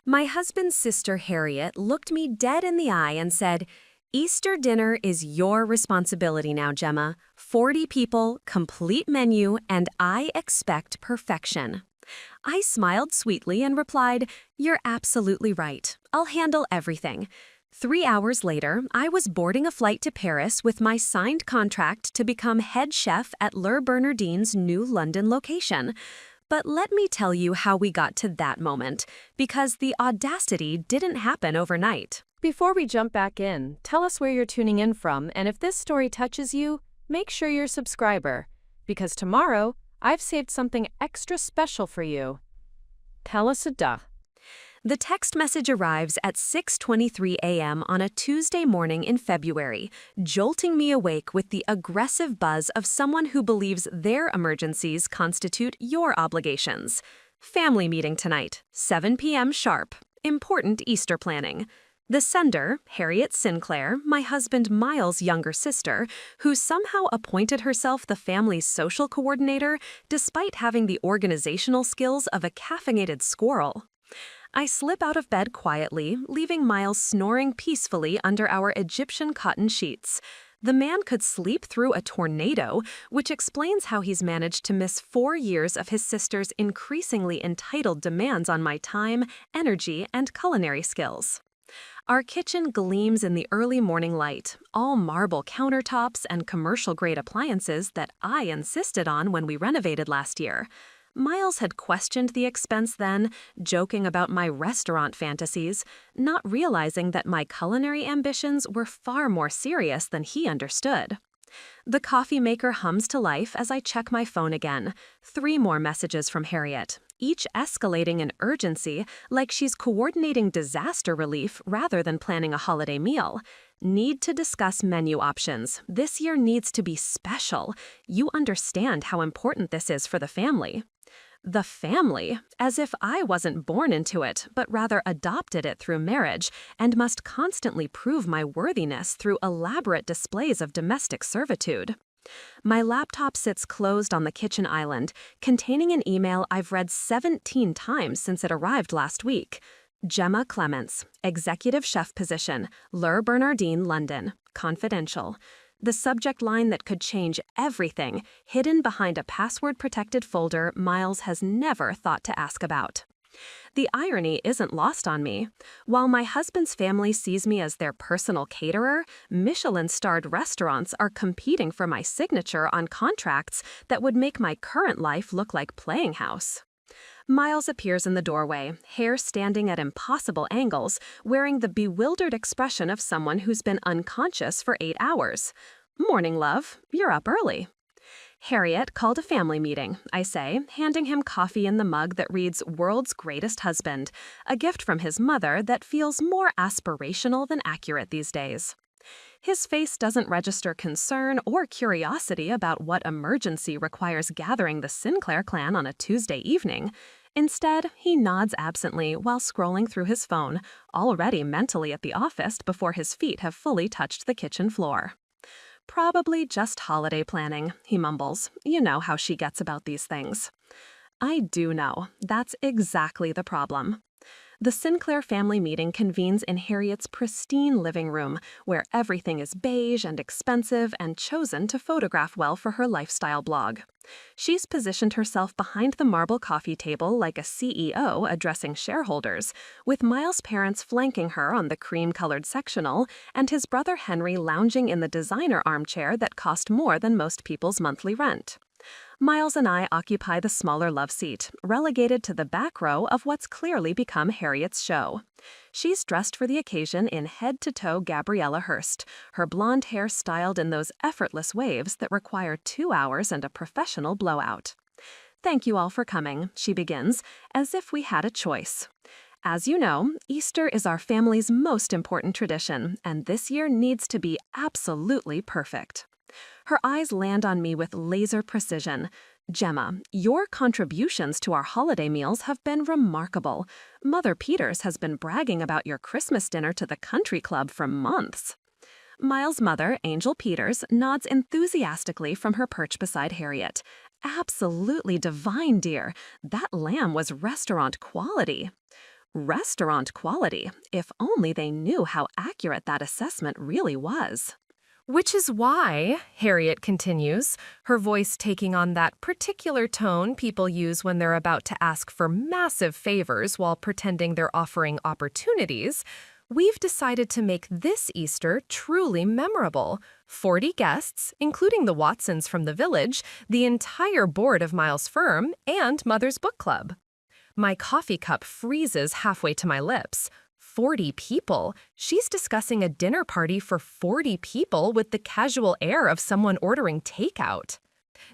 My husband's sister Harriet looked me dead in the eye and said, "Easter dinner is your responsibility now, Gemma. 40 people, complete menu, and I expect perfection." I smiled sweetly and replied, "You're absolutely right. I'll handle everything." 3 hours later, I was boarding a flight to Paris with my signed contract to become head chef at Bernardin's new London location. But let me tell you how we got to that moment, because the audacity didn't happen overnight. Before we jump back in, tell us where you're tuning in from, and if this story touches you, make sure you're a subscriber, because tomorrow, I've saved something extra special for you. Tell us a duh. The text message arrives at 6:23 a.m. on a Tuesday morning in February, jolting me awake with the aggressive buzz of someone who believes their emergencies constitute your obligations. Family meeting tonight, 7 p.m. sharp. Important Easter planning. The sender, Harriet Sinclair, my husband Miles' younger sister, who somehow appointed herself the family's social coordinator despite having the organizational skills of a caffeinated squirrel. I slip out of bed quietly, leaving Miles snoring peacefully under our Egyptian cotton sheets. The man could sleep through a tornado, which explains how he's managed to miss 4 years of his sister's increasingly entitled demands on my time, energy, and culinary skills. Our kitchen gleams in the early morning light, all marble countertops and commercial-grade appliances that I insisted on when we renovated last year. Miles had questioned the expense then, joking about my restaurant fantasies, not realizing that my culinary ambitions were far more serious than he understood. The coffee maker hums to life as I check my phone again. 3 more messages from Harriet, each escalating in urgency like she's coordinating disaster relief rather than planning a holiday meal. Need to discuss menu options. This year needs to be special. You understand how important this is for the family. The family, as if I wasn't born into it, but rather adopted it through marriage, and must constantly prove my worthiness through elaborate displays of domestic servitude. My laptop sits closed on the kitchen island, containing an email I've read 17 times since it arrived last week. Gemma Clements, Executive Chef Position, Bernardin, London, Confidential. The subject line that could change everything, hidden behind a password-protected folder Miles has never thought to ask about. The irony isn't lost on me. While my husband's family sees me as their personal caterer, Michelin-starred restaurants are competing for my signature on contracts that would make my current life look like playing house. Miles appears in the doorway, hair standing at impossible angles, wearing the bewildered expression of someone who's been unconscious for 8 hours. "Morning, love. You're up early." "Harriet called a family meeting," I say, handing him coffee in the mug that reads "World's Greatest Husband," a gift from his mother that feels more aspirational than accurate these days. His face doesn't register concern or curiosity about what emergency requires gathering the Sinclair clan on a Tuesday evening. Instead, he nods absently while scrolling through his phone, already mentally at the office before his feet have fully touched the kitchen floor. "Probably just holiday planning," he mumbles. "You know how she gets about these things." I do know. That's exactly the problem. The Sinclair family meeting convenes in Harriet's pristine living room, where everything is beige and expensive and chosen to photograph well for her lifestyle blog. She's positioned herself behind the marble coffee table like a CEO addressing shareholders, with Miles' parents flanking her on the cream-colored sectional and his brother Henry lounging in the designer armchair that cost more than most people's monthly rent. Miles and I occupy the smaller love seat, relegated to the back row of what's clearly become Harriet's show. She's dressed for the occasion in head-to-toe Gabriella Hearst, her blonde hair styled in those effortless waves that require 2 hours and a professional blowout. "Thank you all for coming," she begins, as if we had a choice. "As you know, Easter is our family's most important tradition, and this year needs to be absolutely perfect." Her eyes land on me with laser precision. "Gemma, your contributions to our holiday meals have been remarkable. Mother Peters has been bragging about your Christmas dinner to the country club for months." Miles' mother, Angel Peters, nods enthusiastically from her perch beside Harriet. "Absolutely divine, dear. That lamb was restaurant quality." Restaurant quality, if only they knew how accurate that assessment really was. Which is why, Harriet continues, her voice taking on that particular tone people use when they're about to ask for massive favors while pretending they're offering opportunities, we've decided to make this Easter truly memorable. 40 guests, including the Watsons from the village, the entire board of Miles' firm, and Mother's Book Club. My coffee cup freezes halfway to my lips. 40 people? She's discussing a dinner party for 40 people with the casual air of someone ordering takeout.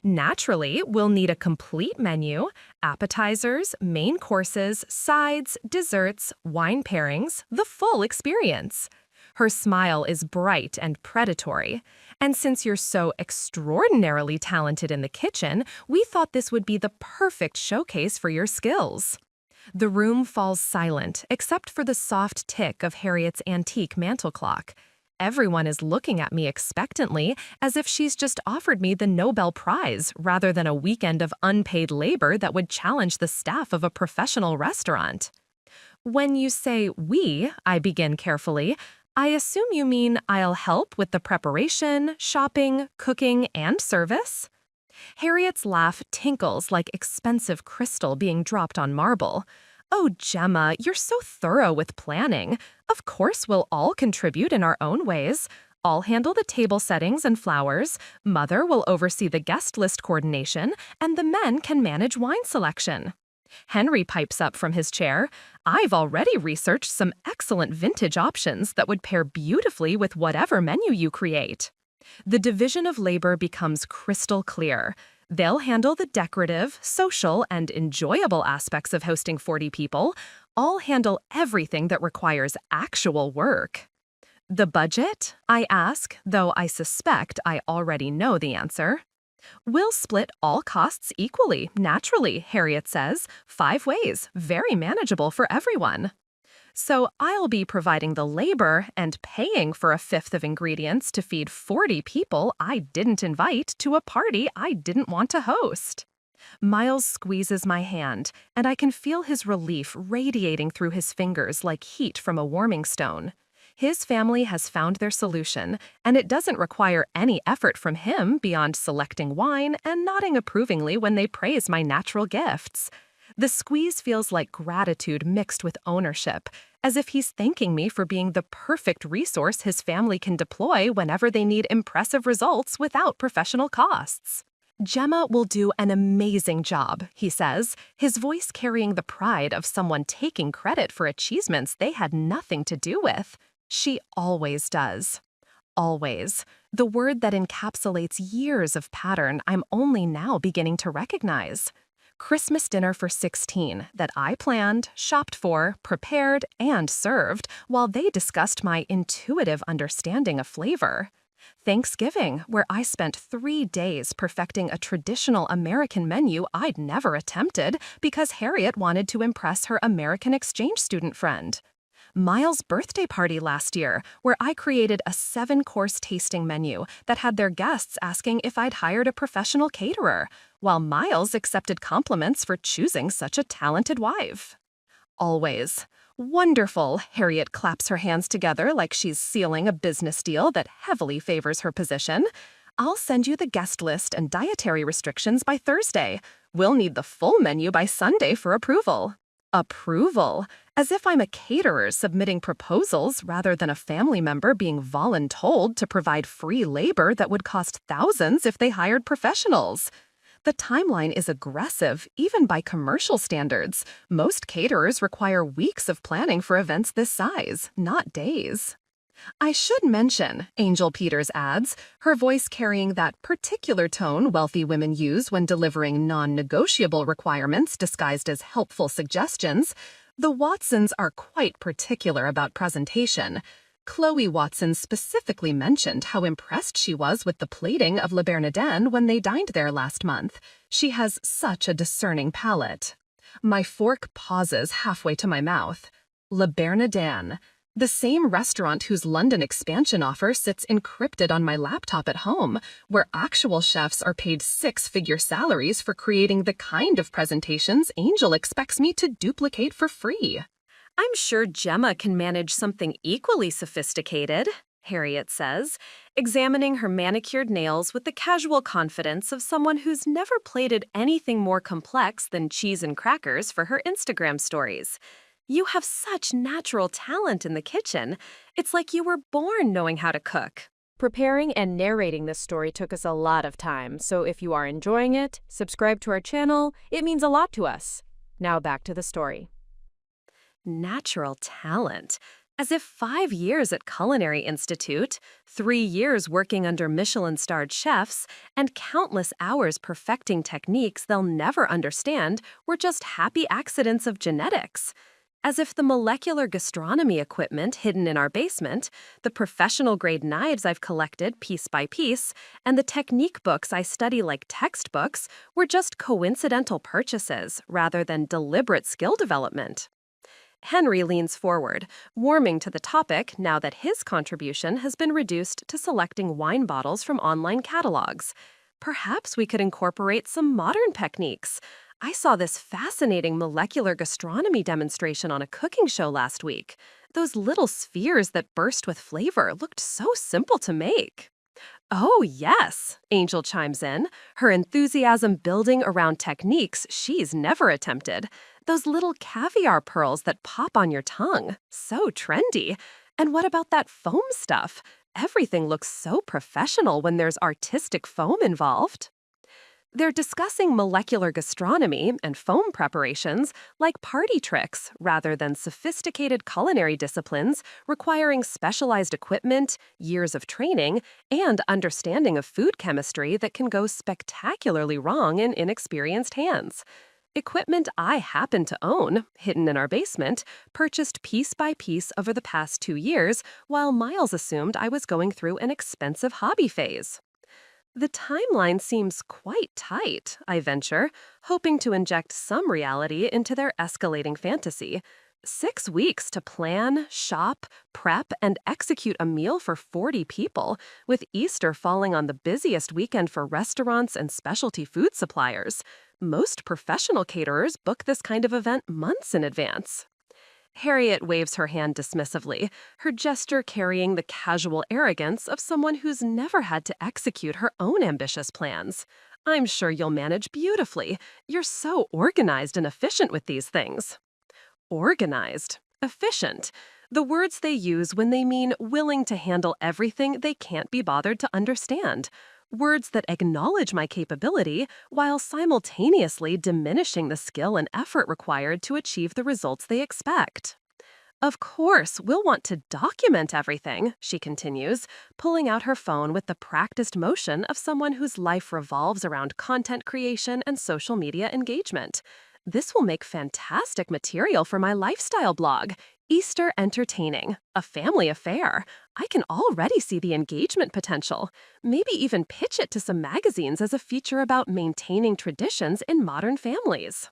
Naturally, we'll need a complete menu, appetizers, main courses, sides, desserts, wine pairings, the full experience. Her smile is bright and predatory. And since you're so extraordinarily talented in the kitchen, we thought this would be the perfect showcase for your skills. The room falls silent, except for the soft tick of Harriet's antique mantel clock. Everyone is looking at me expectantly, as if she's just offered me the Nobel Prize rather than a weekend of unpaid labor that would challenge the staff of a professional restaurant. When you say we, I begin carefully, I assume you mean I'll help with the preparation, shopping, cooking, and service? Harriet's laugh tinkles like expensive crystal being dropped on marble. Oh, Gemma, you're so thorough with planning. Of course we'll all contribute in our own ways. I'll handle the table settings and flowers, Mother will oversee the guest list coordination, and the men can manage wine selection. Henry pipes up from his chair. I've already researched some excellent vintage options that would pair beautifully with whatever menu you create. The division of labor becomes crystal clear. They'll handle the decorative, social, and enjoyable aspects of hosting 40 people. I'll handle everything that requires actual work. The budget? I ask, though I suspect I already know the answer. We'll split all costs equally, naturally, Harriet says. 5 ways, very manageable for everyone. So I'll be providing the labor and paying for a fifth of ingredients to feed 40 people I didn't invite to a party I didn't want to host. Miles squeezes my hand, and I can feel his relief radiating through his fingers like heat from a warming stone. His family has found their solution, and it doesn't require any effort from him beyond selecting wine and nodding approvingly when they praise my natural gifts. The squeeze feels like gratitude mixed with ownership, as if he's thanking me for being the perfect resource his family can deploy whenever they need impressive results without professional costs. Gemma will do an amazing job, he says, his voice carrying the pride of someone taking credit for achievements they had nothing to do with. She always does. Always. The word that encapsulates years of pattern I'm only now beginning to recognize. Christmas dinner for 16 that I planned, shopped for, prepared, and served while they discussed my intuitive understanding of flavor. Thanksgiving, where I spent 3 days perfecting a traditional American menu I'd never attempted because Harriet wanted to impress her American exchange student friend. Miles' birthday party last year, where I created a 7-course tasting menu that had their guests asking if I'd hired a professional caterer, while Miles accepted compliments for choosing such a talented wife. Always. Wonderful, Harriet claps her hands together like she's sealing a business deal that heavily favors her position. I'll send you the guest list and dietary restrictions by Thursday. We'll need the full menu by Sunday for approval. Approval? As if I'm a caterer submitting proposals rather than a family member being voluntold to provide free labor that would cost thousands if they hired professionals. The timeline is aggressive, even by commercial standards. Most caterers require weeks of planning for events this size, not days. I should mention, Angel Peters adds, her voice carrying that particular tone wealthy women use when delivering non-negotiable requirements disguised as helpful suggestions, the Watsons are quite particular about presentation. Chloe Watson specifically mentioned how impressed she was with the plating of Le Bernardin when they dined there last month. She has such a discerning palate. My fork pauses halfway to my mouth. Le Bernardin. The same restaurant whose London expansion offer sits encrypted on my laptop at home, where actual chefs are paid 6-figure salaries for creating the kind of presentations Angel expects me to duplicate for free. I'm sure Gemma can manage something equally sophisticated, Harriet says, examining her manicured nails with the casual confidence of someone who's never plated anything more complex than cheese and crackers for her Instagram stories. You have such natural talent in the kitchen. It's like you were born knowing how to cook. Preparing and narrating this story took us a lot of time, so if you are enjoying it, subscribe to our channel. It means a lot to us. Now back to the story. Natural talent. As if 5 years at Culinary Institute, 3 years working under Michelin-starred chefs, and countless hours perfecting techniques they'll never understand were just happy accidents of genetics. As if the molecular gastronomy equipment hidden in our basement, the professional-grade knives I've collected piece by piece, and the technique books I study like textbooks were just coincidental purchases rather than deliberate skill development. Henry leans forward, warming to the topic now that his contribution has been reduced to selecting wine bottles from online catalogs. Perhaps we could incorporate some modern techniques. I saw this fascinating molecular gastronomy demonstration on a cooking show last week. Those little spheres that burst with flavor looked so simple to make. Oh, yes, Angel chimes in, her enthusiasm building around techniques she's never attempted. Those little caviar pearls that pop on your tongue. So trendy. And what about that foam stuff? Everything looks so professional when there's artistic foam involved. They're discussing molecular gastronomy and foam preparations like party tricks rather than sophisticated culinary disciplines requiring specialized equipment, years of training, and understanding of food chemistry that can go spectacularly wrong in inexperienced hands. Equipment I happen to own, hidden in our basement, purchased piece by piece over the past 2 years while Miles assumed I was going through an expensive hobby phase. The timeline seems quite tight, I venture, hoping to inject some reality into their escalating fantasy. 6 weeks to plan, shop, prep, and execute a meal for 40 people, with Easter falling on the busiest weekend for restaurants and specialty food suppliers. Most professional caterers book this kind of event months in advance. Harriet waves her hand dismissively, her gesture carrying the casual arrogance of someone who's never had to execute her own ambitious plans. I'm sure you'll manage beautifully. You're so organized and efficient with these things. Organized, efficient. The words they use when they mean willing to handle everything they can't be bothered to understand. Words that acknowledge my capability while simultaneously diminishing the skill and effort required to achieve the results they expect. Of course, we'll want to document everything, she continues, pulling out her phone with the practiced motion of someone whose life revolves around content creation and social media engagement. This will make fantastic material for my lifestyle blog, Easter Entertaining, a family affair. I can already see the engagement potential. Maybe even pitch it to some magazines as a feature about maintaining traditions in modern families.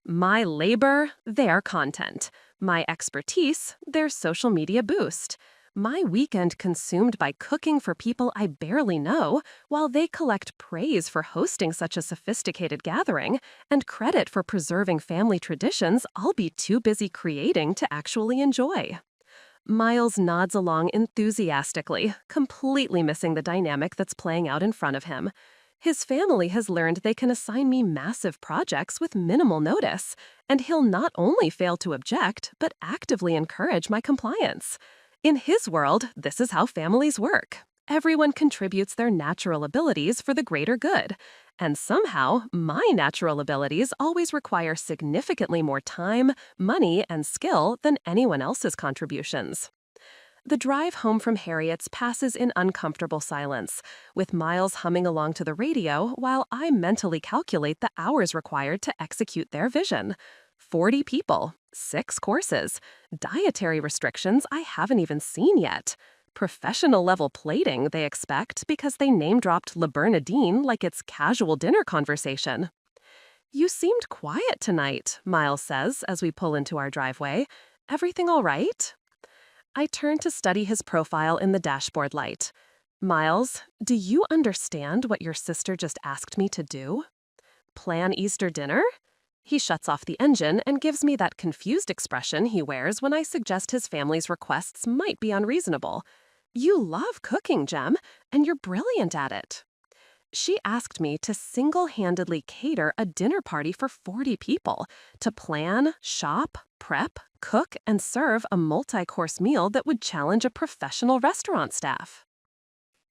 My labor, their content. My expertise, their social media boost. My weekend consumed by cooking for people I barely know, while they collect praise for hosting such a sophisticated gathering, and credit for preserving family traditions I'll be too busy creating to actually enjoy. Miles nods along enthusiastically, completely missing the dynamic that's playing out in front of him. His family has learned they can assign me massive projects with minimal notice, and he'll not only fail to object, but actively encourage my compliance. In his world, this is how families work. Everyone contributes their natural abilities for the greater good. And somehow, my natural abilities always require significantly more time, money, and skill than anyone else's contributions. The drive home from Harriet's passes in uncomfortable silence, with Miles humming along to the radio while I mentally calculate the hours required to execute their vision. 40 people, 6 courses, dietary restrictions I haven't even seen yet. Professional-level plating they expect because they name-dropped Bernardin like it's casual dinner conversation. You seemed quiet tonight, Miles says as we pull into our driveway. Everything all right? I turn to study his profile in the dashboard light. Miles, do you understand what your sister just asked me to do? Plan Easter dinner? He shuts off the engine and gives me that confused expression he wears when I suggest his family's requests might be unreasonable. You love cooking, Gem, and you're brilliant at it. She asked me to single-handedly cater a dinner party for 40 people, to plan, shop, prep, cook, and serve a multi-course meal that would challenge a professional restaurant staff.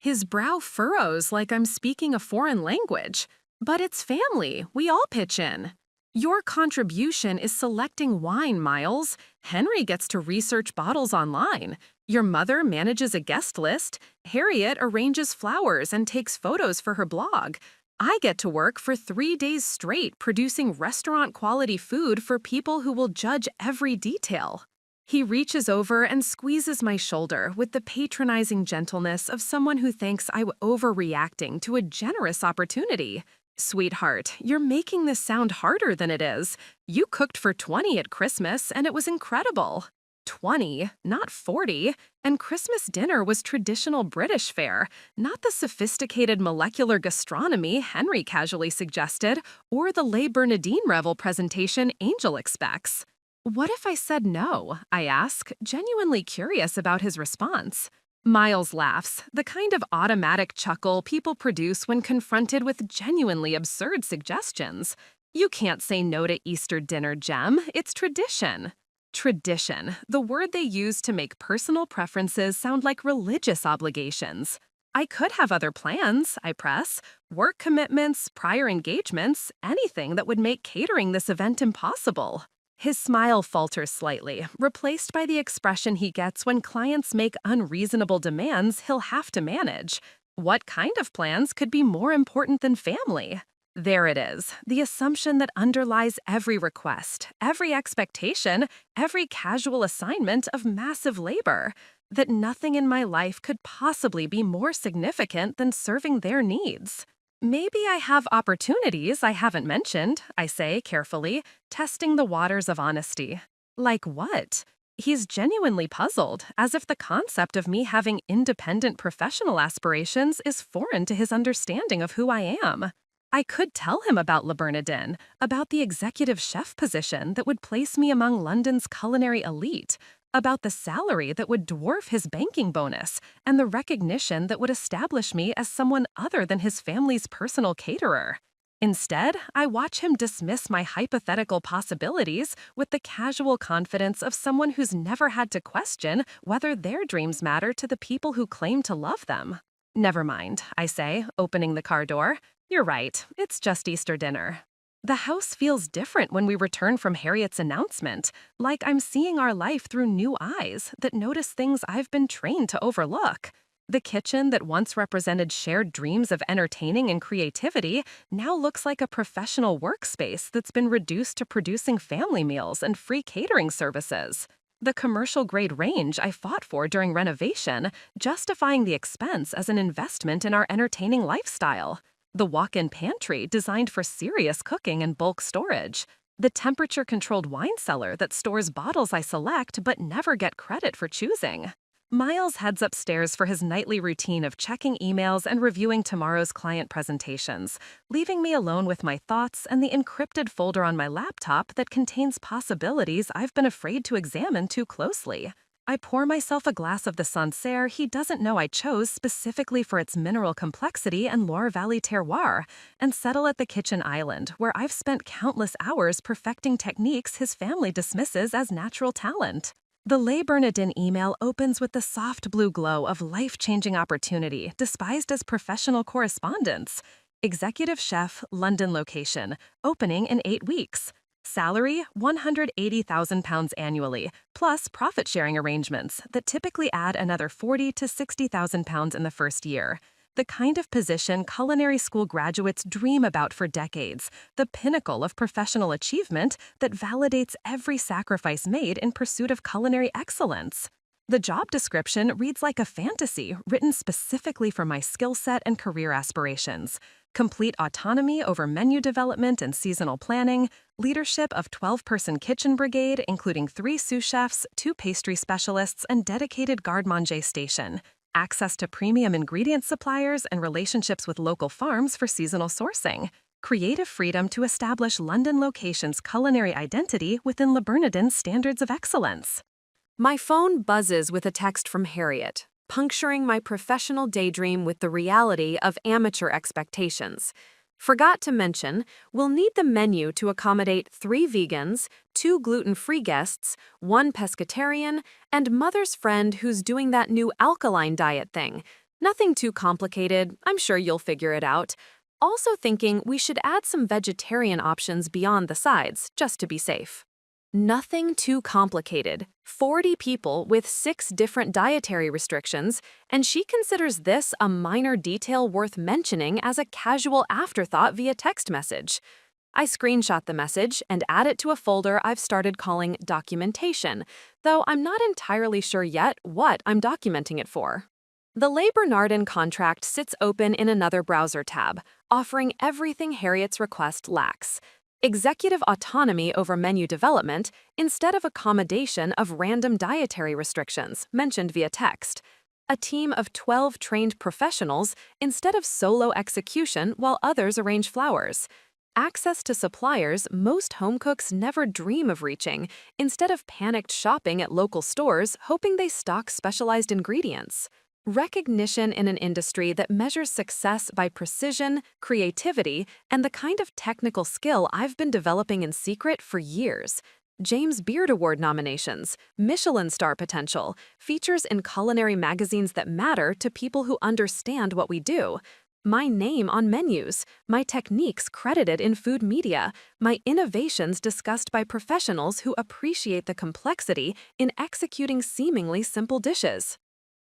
His brow furrows like I'm speaking a foreign language. But it's family. We all pitch in. Your contribution is selecting wine, Miles. Henry gets to research bottles online. Your mother manages a guest list. Harriet arranges flowers and takes photos for her blog. I get to work for 3 days straight producing restaurant-quality food for people who will judge every detail. He reaches over and squeezes my shoulder with the patronizing gentleness of someone who thinks I'm overreacting to a generous opportunity. Sweetheart, you're making this sound harder than it is. You cooked for 20 at Christmas, and it was incredible. 20, not 40, and Christmas dinner was traditional British fare, not the sophisticated molecular gastronomy Henry casually suggested, or the Le Bernardin Revel presentation Angel expects. What if I said no? I ask, genuinely curious about his response. Miles laughs, the kind of automatic chuckle people produce when confronted with genuinely absurd suggestions. You can't say no to Easter dinner, Gem. It's tradition. Tradition, the word they use to make personal preferences sound like religious obligations. I could have other plans, I press. Work commitments, prior engagements, anything that would make catering this event impossible. His smile falters slightly, replaced by the expression he gets when clients make unreasonable demands he'll have to manage. What kind of plans could be more important than family? There it is, the assumption that underlies every request, every expectation, every casual assignment of massive labor, that nothing in my life could possibly be more significant than serving their needs. Maybe I have opportunities I haven't mentioned, I say carefully, testing the waters of honesty. Like what? He's genuinely puzzled, as if the concept of me having independent professional aspirations is foreign to his understanding of who I am. I could tell him about Le Bernardin, about the executive chef position that would place me among London's culinary elite, about the salary that would dwarf his banking bonus, and the recognition that would establish me as someone other than his family's personal caterer. Instead, I watch him dismiss my hypothetical possibilities with the casual confidence of someone who's never had to question whether their dreams matter to the people who claim to love them. Never mind, I say, opening the car door. You're right, it's just Easter dinner. The house feels different when we return from Harriet's announcement, like I'm seeing our life through new eyes that notice things I've been trained to overlook. The kitchen that once represented shared dreams of entertaining and creativity now looks like a professional workspace that's been reduced to producing family meals and free catering services. The commercial-grade range I fought for during renovation, justifying the expense as an investment in our entertaining lifestyle. The walk-in pantry designed for serious cooking and bulk storage. The temperature-controlled wine cellar that stores bottles I select but never get credit for choosing. Miles heads upstairs for his nightly routine of checking emails and reviewing tomorrow's client presentations, leaving me alone with my thoughts and the encrypted folder on my laptop that contains possibilities I've been afraid to examine too closely. I pour myself a glass of the Sancerre he doesn't know I chose specifically for its mineral complexity and Loire Valley terroir, and settle at the kitchen island, where I've spent countless hours perfecting techniques his family dismisses as natural talent. The Le Bernardin email opens with the soft blue glow of life-changing opportunity, disguised as professional correspondence. Executive chef, London location, opening in 8 weeks. Salary, £180,000 annually, plus profit-sharing arrangements that typically add another £40,000 to £60,000 in the first year. The kind of position culinary school graduates dream about for decades, the pinnacle of professional achievement that validates every sacrifice made in pursuit of culinary excellence. The job description reads like a fantasy written specifically for my skill set and career aspirations. Complete autonomy over menu development and seasonal planning, leadership of 12-person kitchen brigade including 3 sous chefs, 2 pastry specialists, and dedicated garde-manger station, access to premium ingredient suppliers and relationships with local farms for seasonal sourcing, creative freedom to establish London location's culinary identity within Bernardin's standards of excellence. My phone buzzes with a text from Harriet, puncturing my professional daydream with the reality of amateur expectations. Forgot to mention, we'll need the menu to accommodate 3 vegans, 2 gluten-free guests, 1 pescatarian, and mother's friend who's doing that new alkaline diet thing. Nothing too complicated, I'm sure you'll figure it out. Also thinking we should add some vegetarian options beyond the sides, just to be safe. Nothing too complicated. 40 people with 6 different dietary restrictions, and she considers this a minor detail worth mentioning as a casual afterthought via text message. I screenshot the message and add it to a folder I've started calling documentation, though I'm not entirely sure yet what I'm documenting it for. The Bernardin contract sits open in another browser tab, offering everything Harriet's request lacks. Executive autonomy over menu development instead of accommodation of random dietary restrictions mentioned via text. A team of 12 trained professionals instead of solo execution while others arrange flowers. Access to suppliers most home cooks never dream of reaching instead of panicked shopping at local stores hoping they stock specialized ingredients. Recognition in an industry that measures success by precision, creativity, and the kind of technical skill I've been developing in secret for years. James Beard Award nominations, Michelin star potential, features in culinary magazines that matter to people who understand what we do. My name on menus, my techniques credited in food media, my innovations discussed by professionals who appreciate the complexity in executing seemingly simple dishes.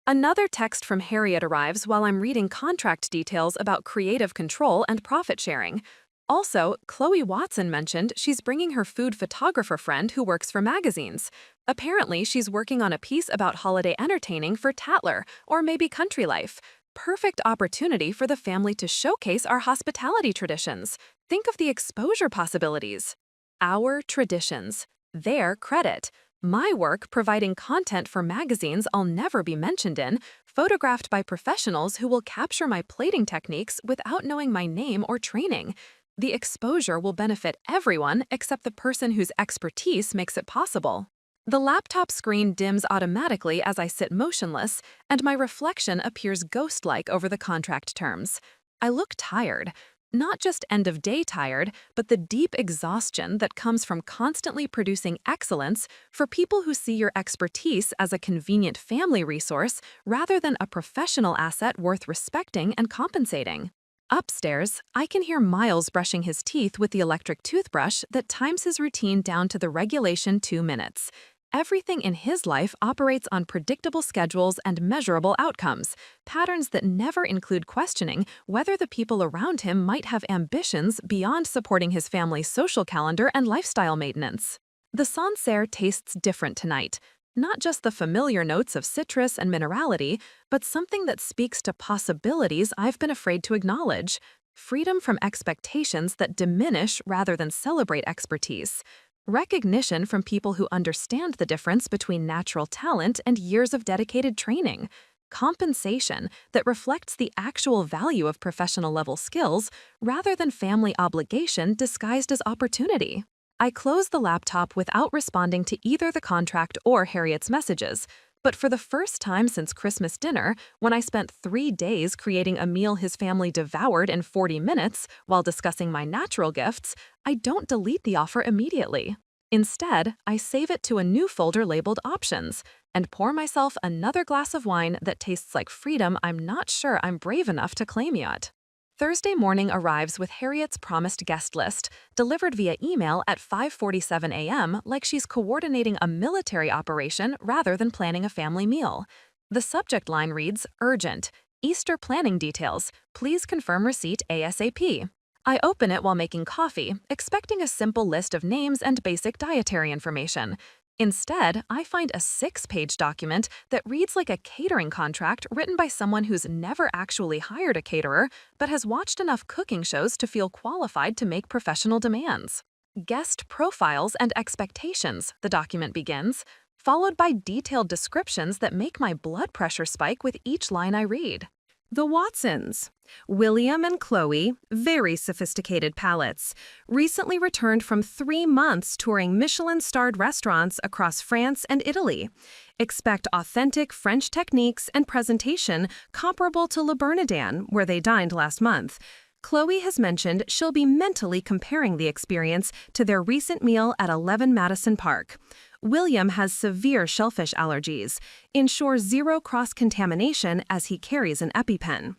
Another text from Harriet arrives while I'm reading contract details about creative control and profit sharing. Also, Chloe Watson mentioned she's bringing her food photographer friend who works for magazines. Apparently, she's working on a piece about holiday entertaining for Tatler or maybe Country Life. Perfect opportunity for the family to showcase our hospitality traditions. Think of the exposure possibilities. Our traditions. Their credit. My work providing content for magazines I'll never be mentioned in, photographed by professionals who will capture my plating techniques without knowing my name or training. The exposure will benefit everyone except the person whose expertise makes it possible. The laptop screen dims automatically as I sit motionless, and my reflection appears ghost-like over the contract terms. I look tired. Not just end-of-day tired, but the deep exhaustion that comes from constantly producing excellence for people who see your expertise as a convenient family resource rather than a professional asset worth respecting and compensating. Upstairs, I can hear Miles brushing his teeth with the electric toothbrush that times his routine down to the regulation 2 minutes. Everything in his life operates on predictable schedules and measurable outcomes, patterns that never include questioning whether the people around him might have ambitions beyond supporting his family's social calendar and lifestyle maintenance. The Sancerre tastes different tonight. Not just the familiar notes of citrus and minerality, but something that speaks to possibilities I've been afraid to acknowledge. Freedom from expectations that diminish rather than celebrate expertise. Recognition from people who understand the difference between natural talent and years of dedicated training. Compensation that reflects the actual value of professional-level skills rather than family obligation disguised as opportunity. I close the laptop without responding to either the contract or Harriet's messages. But for the first time since Christmas dinner, when I spent 3 days creating a meal his family devoured in 40 minutes while discussing my natural gifts, I don't delete the offer immediately. Instead, I save it to a new folder labeled Options and pour myself another glass of wine that tastes like freedom I'm not sure I'm brave enough to claim yet. Thursday morning arrives with Harriet's promised guest list, delivered via email at 5:47 a.m. like she's coordinating a military operation rather than planning a family meal. The subject line reads, Urgent, Easter planning details, please confirm receipt ASAP. I open it while making coffee, expecting a simple list of names and basic dietary information. Instead, I find a 6-page document that reads like a catering contract written by someone who's never actually hired a caterer, but has watched enough cooking shows to feel qualified to make professional demands. Guest profiles and expectations, the document begins, followed by detailed descriptions that make my blood pressure spike with each line I read. The Watsons. William and Chloe, very sophisticated palates, recently returned from 3 months touring Michelin-starred restaurants across France and Italy. Expect authentic French techniques and presentation comparable to Le Bernardin, where they dined last month. Chloe has mentioned she'll be mentally comparing the experience to their recent meal at 11 Madison Park. William has severe shellfish allergies. Ensure zero cross-contamination as he carries an EpiPen.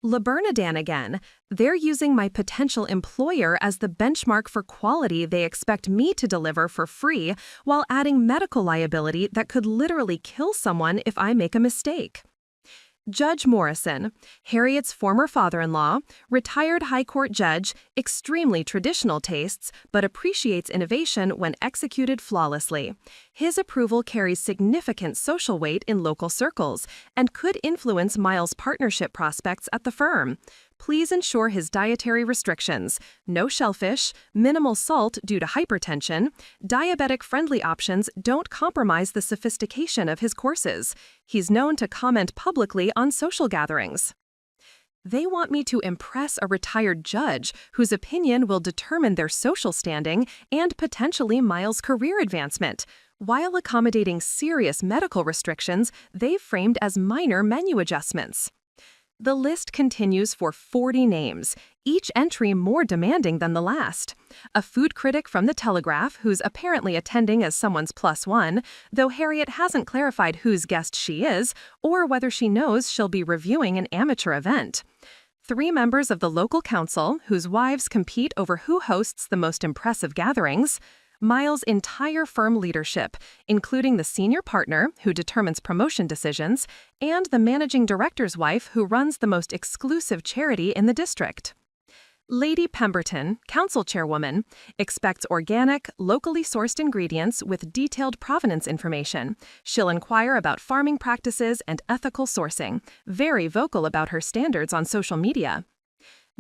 Le Bernardin again. They're using my potential employer as the benchmark for quality they expect me to deliver for free, while adding medical liability that could literally kill someone if I make a mistake. Judge Morrison, Harriet's former father-in-law, retired High Court judge, extremely traditional tastes, but appreciates innovation when executed flawlessly. His approval carries significant social weight in local circles and could influence Miles' partnership prospects at the firm. Please ensure his dietary restrictions: no shellfish, minimal salt due to hypertension. Diabetic-friendly options don't compromise the sophistication of his courses. He's known to comment publicly on social gatherings. They want me to impress a retired judge whose opinion will determine their social standing and potentially Miles' career advancement, while accommodating serious medical restrictions they've framed as minor menu adjustments. The list continues for 40 names, each entry more demanding than the last. A food critic from The Telegraph who's apparently attending as someone's +1, though Harriet hasn't clarified whose guest she is or whether she knows she'll be reviewing an amateur event. 3 members of the local council whose wives compete over who hosts the most impressive gatherings. Miles' entire firm leadership, including the senior partner who determines promotion decisions, and the managing director's wife who runs the most exclusive charity in the district. Lady Pemberton, council chairwoman, expects organic, locally sourced ingredients with detailed provenance information. She'll inquire about farming practices and ethical sourcing, very vocal about her standards on social media.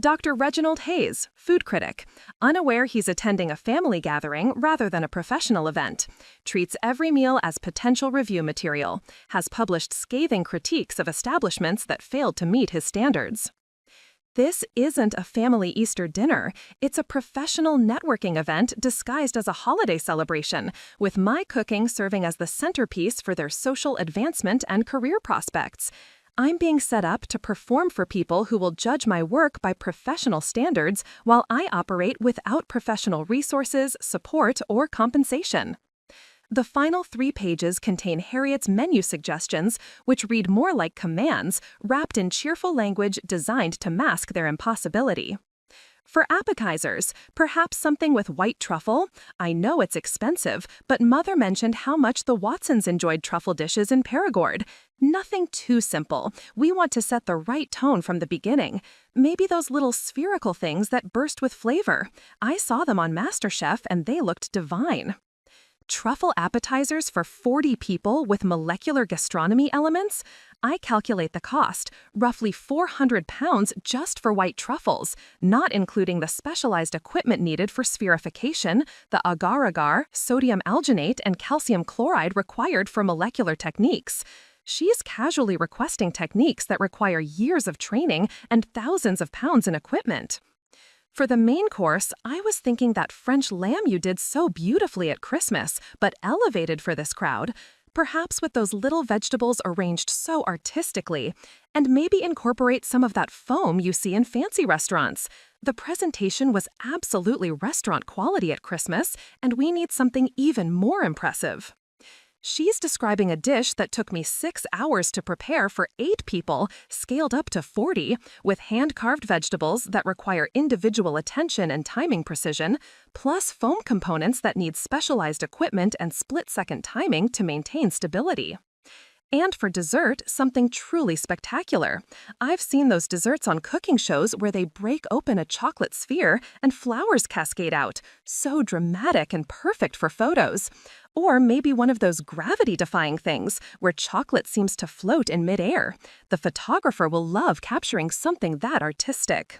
Dr. Reginald Hayes, food critic, unaware he's attending a family gathering rather than a professional event, treats every meal as potential review material, has published scathing critiques of establishments that failed to meet his standards. This isn't a family Easter dinner. It's a professional networking event disguised as a holiday celebration, with my cooking serving as the centerpiece for their social advancement and career prospects. I'm being set up to perform for people who will judge my work by professional standards while I operate without professional resources, support, or compensation. The final 3 pages contain Harriet's menu suggestions, which read more like commands, wrapped in cheerful language designed to mask their impossibility. For appetizers, perhaps something with white truffle. I know it's expensive, but Mother mentioned how much the Watsons enjoyed truffle dishes in Perigord. Nothing too simple. We want to set the right tone from the beginning. Maybe those little spherical things that burst with flavor. I saw them on MasterChef and they looked divine. Truffle appetizers for 40 people with molecular gastronomy elements? I calculate the cost, roughly £400 just for white truffles, not including the specialized equipment needed for spherification, the agar-agar, sodium alginate, and calcium chloride required for molecular techniques. She's casually requesting techniques that require years of training and thousands of pounds in equipment. For the main course, I was thinking that French lamb you did so beautifully at Christmas, but elevated for this crowd, perhaps with those little vegetables arranged so artistically, and maybe incorporate some of that foam you see in fancy restaurants. The presentation was absolutely restaurant quality at Christmas, and we need something even more impressive. She's describing a dish that took me 6 hours to prepare for 8 people, scaled up to 40, with hand-carved vegetables that require individual attention and timing precision, plus foam components that need specialized equipment and split-second timing to maintain stability. And for dessert, something truly spectacular. I've seen those desserts on cooking shows where they break open a chocolate sphere and flowers cascade out. So dramatic and perfect for photos. Or maybe one of those gravity-defying things where chocolate seems to float in midair. The photographer will love capturing something that artistic.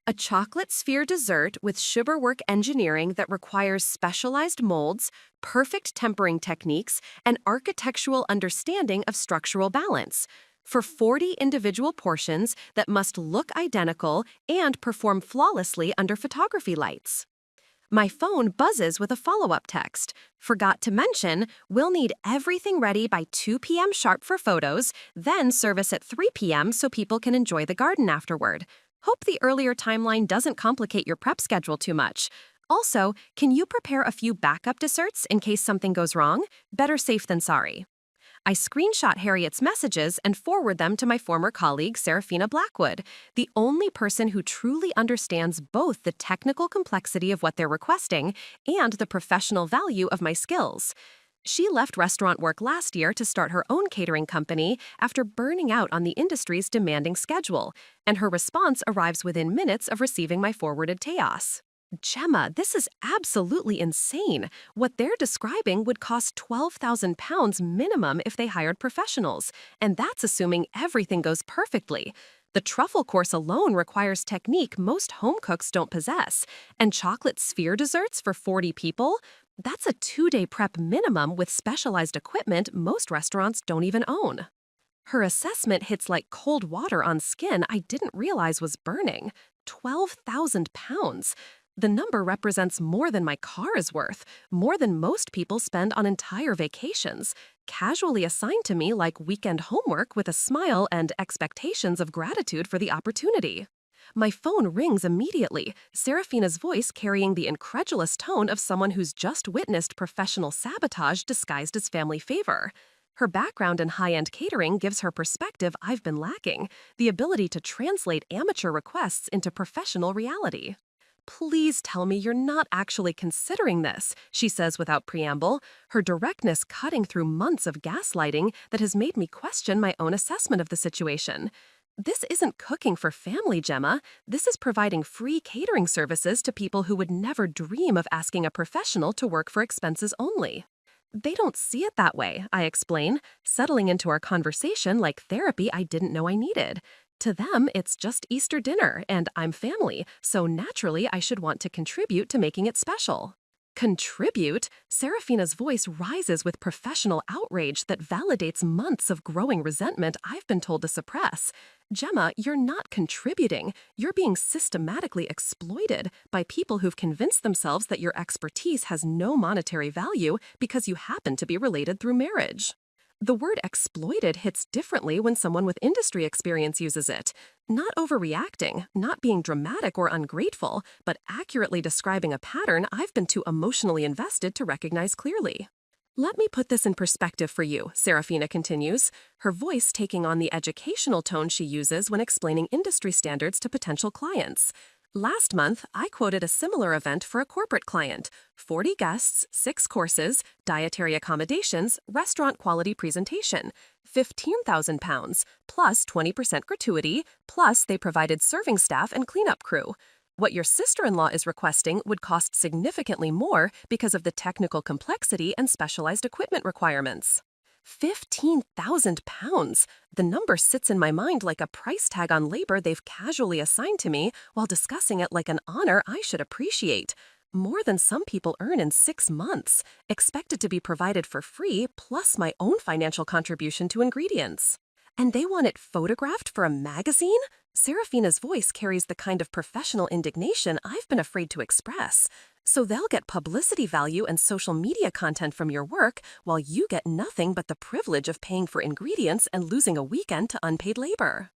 A chocolate sphere dessert with sugarwork engineering that requires specialized molds, perfect tempering techniques, and architectural understanding of structural balance. for 40 individual portions that must look identical and perform flawlessly under photography lights. My phone buzzes with a follow-up text. Forgot to mention, we'll need everything ready by 2 p.m. sharp for photos, then service at 3 p.m. so people can enjoy the garden afterward. Hope the earlier timeline doesn't complicate your prep schedule too much. Also, can you prepare a few backup desserts in case something goes wrong? Better safe than sorry. I screenshot Harriet's messages and forward them to my former colleague, Serafina Blackwood, the only person who truly understands both the technical complexity of what they're requesting and the professional value of my skills. She left restaurant work last year to start her own catering company after burning out on the industry's demanding schedule, and her response arrives within minutes of receiving my forwarded chaos. Gemma, this is absolutely insane. What they're describing would cost £12,000 minimum if they hired professionals, and that's assuming everything goes perfectly. The truffle course alone requires technique most home cooks don't possess, and chocolate sphere desserts for 40 people? That's a 2-day prep minimum with specialized equipment most restaurants don't even own. Her assessment hits like cold water on skin I didn't realize was burning. £12,000. The number represents more than my car is worth, more than most people spend on entire vacations, casually assigned to me like weekend homework with a smile and expectations of gratitude for the opportunity. My phone rings immediately, Serafina's voice carrying the incredulous tone of someone who's just witnessed professional sabotage disguised as family favor. Her background in high-end catering gives her perspective I've been lacking, the ability to translate amateur requests into professional reality. Please tell me you're not actually considering this, she says without preamble, her directness cutting through months of gaslighting that has made me question my own assessment of the situation. This isn't cooking for family, Gemma. This is providing free catering services to people who would never dream of asking a professional to work for expenses only. They don't see it that way, I explain, settling into our conversation like therapy I didn't know I needed. To them, it's just Easter dinner, and I'm family, so naturally I should want to contribute to making it special. Contribute? Serafina's voice rises with professional outrage that validates months of growing resentment I've been told to suppress. Gemma, you're not contributing. You're being systematically exploited by people who've convinced themselves that your expertise has no monetary value because you happen to be related through marriage. The word exploited hits differently when someone with industry experience uses it. Not overreacting, not being dramatic or ungrateful, but accurately describing a pattern I've been too emotionally invested to recognize clearly. Let me put this in perspective for you, Serafina continues, her voice taking on the educational tone she uses when explaining industry standards to potential clients. Last month, I quoted a similar event for a corporate client: 40 guests, 6 courses, dietary accommodations, restaurant quality presentation, £15,000, plus 20% gratuity, plus they provided serving staff and cleanup crew. What your sister-in-law is requesting would cost significantly more because of the technical complexity and specialized equipment requirements. £15,000. The number sits in my mind like a price tag on labor they've casually assigned to me while discussing it like an honor I should appreciate. More than some people earn in 6 months, expected to be provided for free, plus my own financial contribution to ingredients. And they want it photographed for a magazine? Serafina's voice carries the kind of professional indignation I've been afraid to express. So they'll get publicity value and social media content from your work, while you get nothing but the privilege of paying for ingredients and losing a weekend to unpaid labor.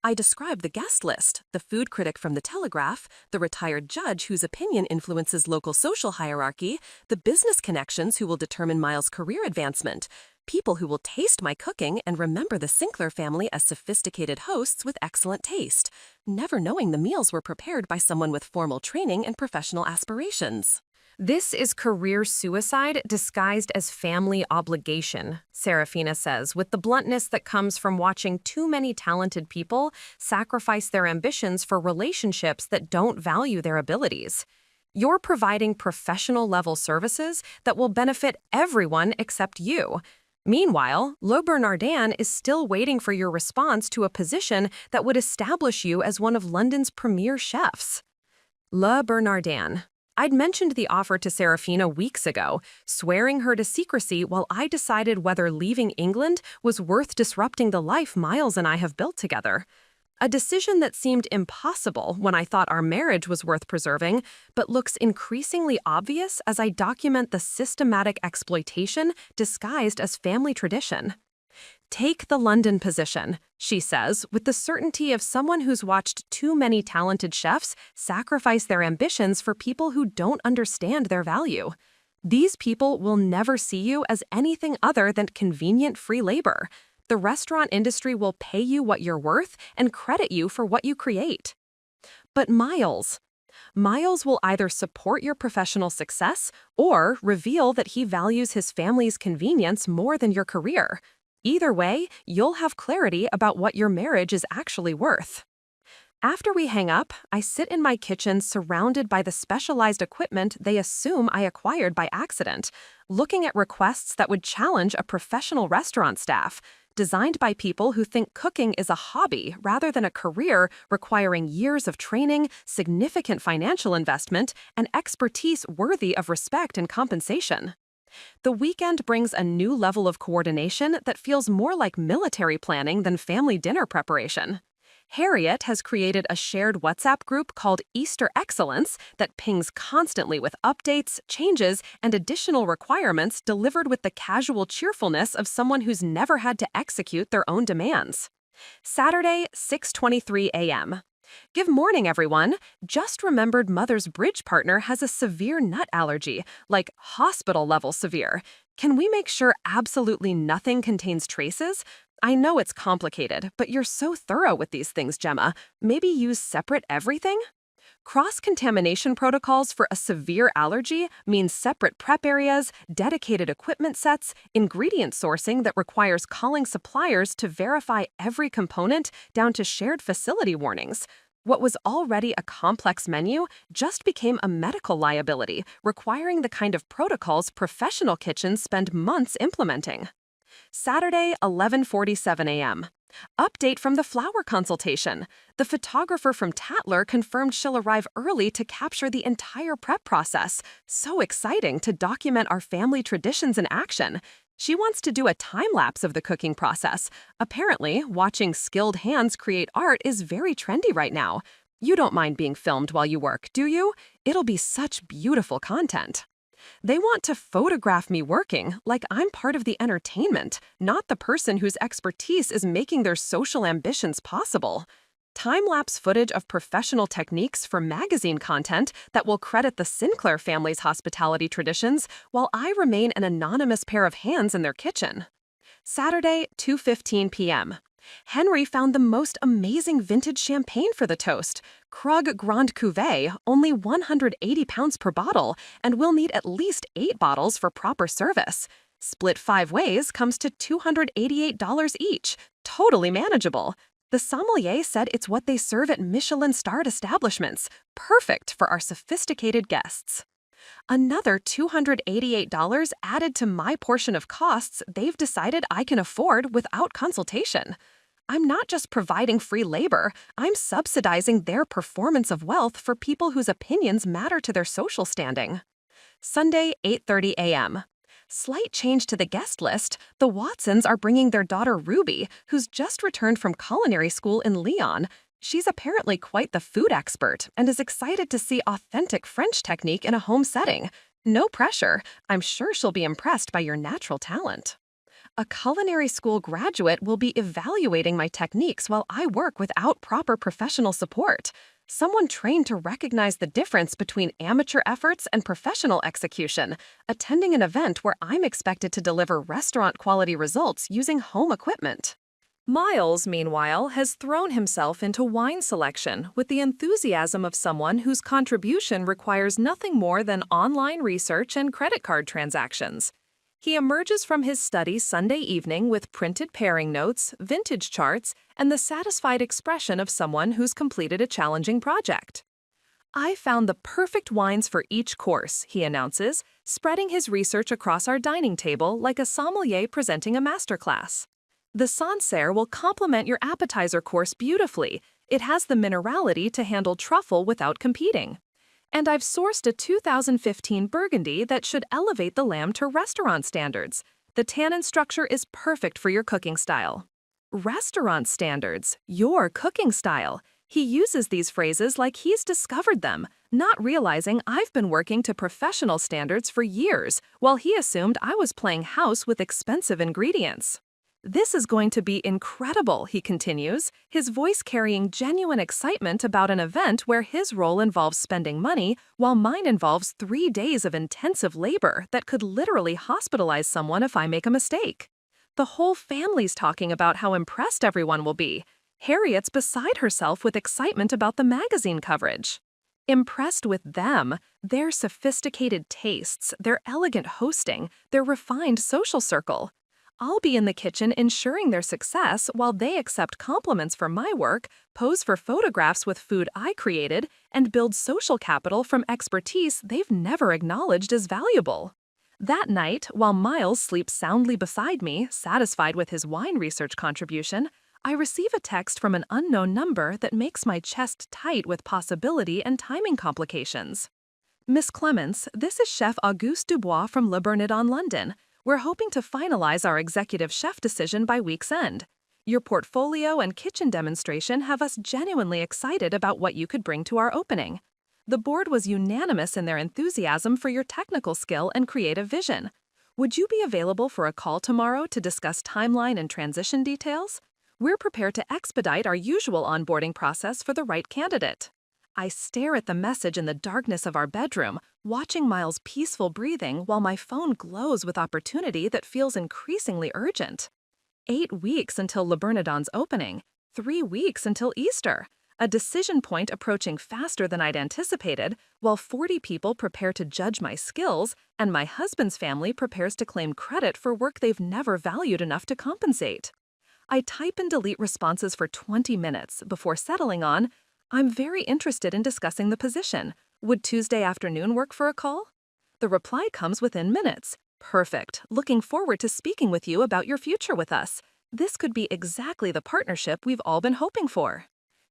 I describe the guest list, the food critic from the Telegraph, the retired judge whose opinion influences local social hierarchy, the business connections who will determine Miles' career advancement, people who will taste my cooking and remember the Sinclair family as sophisticated hosts with excellent taste, never knowing the meals were prepared by someone with formal training and professional aspirations. This is career suicide disguised as family obligation, Serafina says, with the bluntness that comes from watching too many talented people sacrifice their ambitions for relationships that don't value their abilities. You're providing professional-level services that will benefit everyone except you. Meanwhile, Le Bernardin is still waiting for your response to a position that would establish you as one of London's premier chefs. Le Bernardin. I'd mentioned the offer to Serafina weeks ago, swearing her to secrecy while I decided whether leaving England was worth disrupting the life Miles and I have built together. A decision that seemed impossible when I thought our marriage was worth preserving, but looks increasingly obvious as I document the systematic exploitation disguised as family tradition. Take the London position, she says, with the certainty of someone who's watched too many talented chefs sacrifice their ambitions for people who don't understand their value. These people will never see you as anything other than convenient free labor. The restaurant industry will pay you what you're worth and credit you for what you create. But Miles will either support your professional success or reveal that he values his family's convenience more than your career. Either way, you'll have clarity about what your marriage is actually worth. After we hang up, I sit in my kitchen surrounded by the specialized equipment they assume I acquired by accident, looking at requests that would challenge a professional restaurant staff, designed by people who think cooking is a hobby rather than a career requiring years of training, significant financial investment, and expertise worthy of respect and compensation. The weekend brings a new level of coordination that feels more like military planning than family dinner preparation. Harriet has created a shared WhatsApp group called Easter Excellence that pings constantly with updates, changes, and additional requirements delivered with the casual cheerfulness of someone who's never had to execute their own demands. Saturday, 6:23 a.m. Good morning, everyone. Just remembered Mother's bridge partner has a severe nut allergy, like hospital-level severe. Can we make sure absolutely nothing contains traces? I know it's complicated, but you're so thorough with these things, Gemma. Maybe use separate everything? Cross-contamination protocols for a severe allergy means separate prep areas, dedicated equipment sets, ingredient sourcing that requires calling suppliers to verify every component down to shared facility warnings. What was already a complex menu just became a medical liability, requiring the kind of protocols professional kitchens spend months implementing. Saturday, 11:47 a.m. Update from the flower consultation. The photographer from Tatler confirmed she'll arrive early to capture the entire prep process. So exciting to document our family traditions in action. She wants to do a time-lapse of the cooking process. Apparently, watching skilled hands create art is very trendy right now. You don't mind being filmed while you work, do you? It'll be such beautiful content. They want to photograph me working, like I'm part of the entertainment, not the person whose expertise is making their social ambitions possible. Time-lapse footage of professional techniques for magazine content that will credit the Sinclair family's hospitality traditions, while I remain an anonymous pair of hands in their kitchen. Saturday, 2:15 p.m. Henry found the most amazing vintage champagne for the toast. Krug Grand Cuvée, only 180 pounds per bottle, and we'll need at least 8 bottles for proper service. Split 5 ways comes to $288 each. Totally manageable. The sommelier said it's what they serve at Michelin-starred establishments. Perfect for our sophisticated guests. Another $288 added to my portion of costs they've decided I can afford without consultation. I'm not just providing free labor, I'm subsidizing their performance of wealth for people whose opinions matter to their social standing. Sunday, 8:30 a.m. Slight change to the guest list. The Watsons are bringing their daughter Ruby, who's just returned from culinary school in Lyon. She's apparently quite the food expert and is excited to see authentic French technique in a home setting. No pressure. I'm sure she'll be impressed by your natural talent. A culinary school graduate will be evaluating my techniques while I work without proper professional support. Someone trained to recognize the difference between amateur efforts and professional execution, attending an event where I'm expected to deliver restaurant-quality results using home equipment. Miles, meanwhile, has thrown himself into wine selection with the enthusiasm of someone whose contribution requires nothing more than online research and credit card transactions. He emerges from his study Sunday evening with printed pairing notes, vintage charts, and the satisfied expression of someone who's completed a challenging project. I found the perfect wines for each course, he announces, spreading his research across our dining table like a sommelier presenting a masterclass. The Sancerre will complement your appetizer course beautifully. It has the minerality to handle truffle without competing. And I've sourced a 2015 Burgundy that should elevate the lamb to restaurant standards. The tannin structure is perfect for your cooking style. Restaurant standards, your cooking style. He uses these phrases like he's discovered them, not realizing I've been working to professional standards for years, while he assumed I was playing house with expensive ingredients. This is going to be incredible, he continues, his voice carrying genuine excitement about an event where his role involves spending money, while mine involves 3 days of intensive labor that could literally hospitalize someone if I make a mistake. The whole family's talking about how impressed everyone will be. Harriet's beside herself with excitement about the magazine coverage. Impressed with them, their sophisticated tastes, their elegant hosting, their refined social circle. I'll be in the kitchen ensuring their success while they accept compliments for my work, pose for photographs with food I created, and build social capital from expertise they've never acknowledged as valuable. That night, while Miles sleeps soundly beside me, satisfied with his wine research contribution, I receive a text from an unknown number that makes my chest tight with possibility and timing complications. Miss Clements, this is Chef Auguste Dubois from Le Bernardin, London. We're hoping to finalize our executive chef decision by week's end. Your portfolio and kitchen demonstration have us genuinely excited about what you could bring to our opening. The board was unanimous in their enthusiasm for your technical skill and creative vision. Would you be available for a call tomorrow to discuss timeline and transition details? We're prepared to expedite our usual onboarding process for the right candidate. I stare at the message in the darkness of our bedroom, watching Miles' peaceful breathing while my phone glows with opportunity that feels increasingly urgent. 8 weeks until Le Bernardin's opening, 3 weeks until Easter, a decision point approaching faster than I'd anticipated, while 40 people prepare to judge my skills and my husband's family prepares to claim credit for work they've never valued enough to compensate. I type and delete responses for 20 minutes before settling on, I'm very interested in discussing the position. Would Tuesday afternoon work for a call? The reply comes within minutes. Perfect. Looking forward to speaking with you about your future with us. This could be exactly the partnership we've all been hoping for.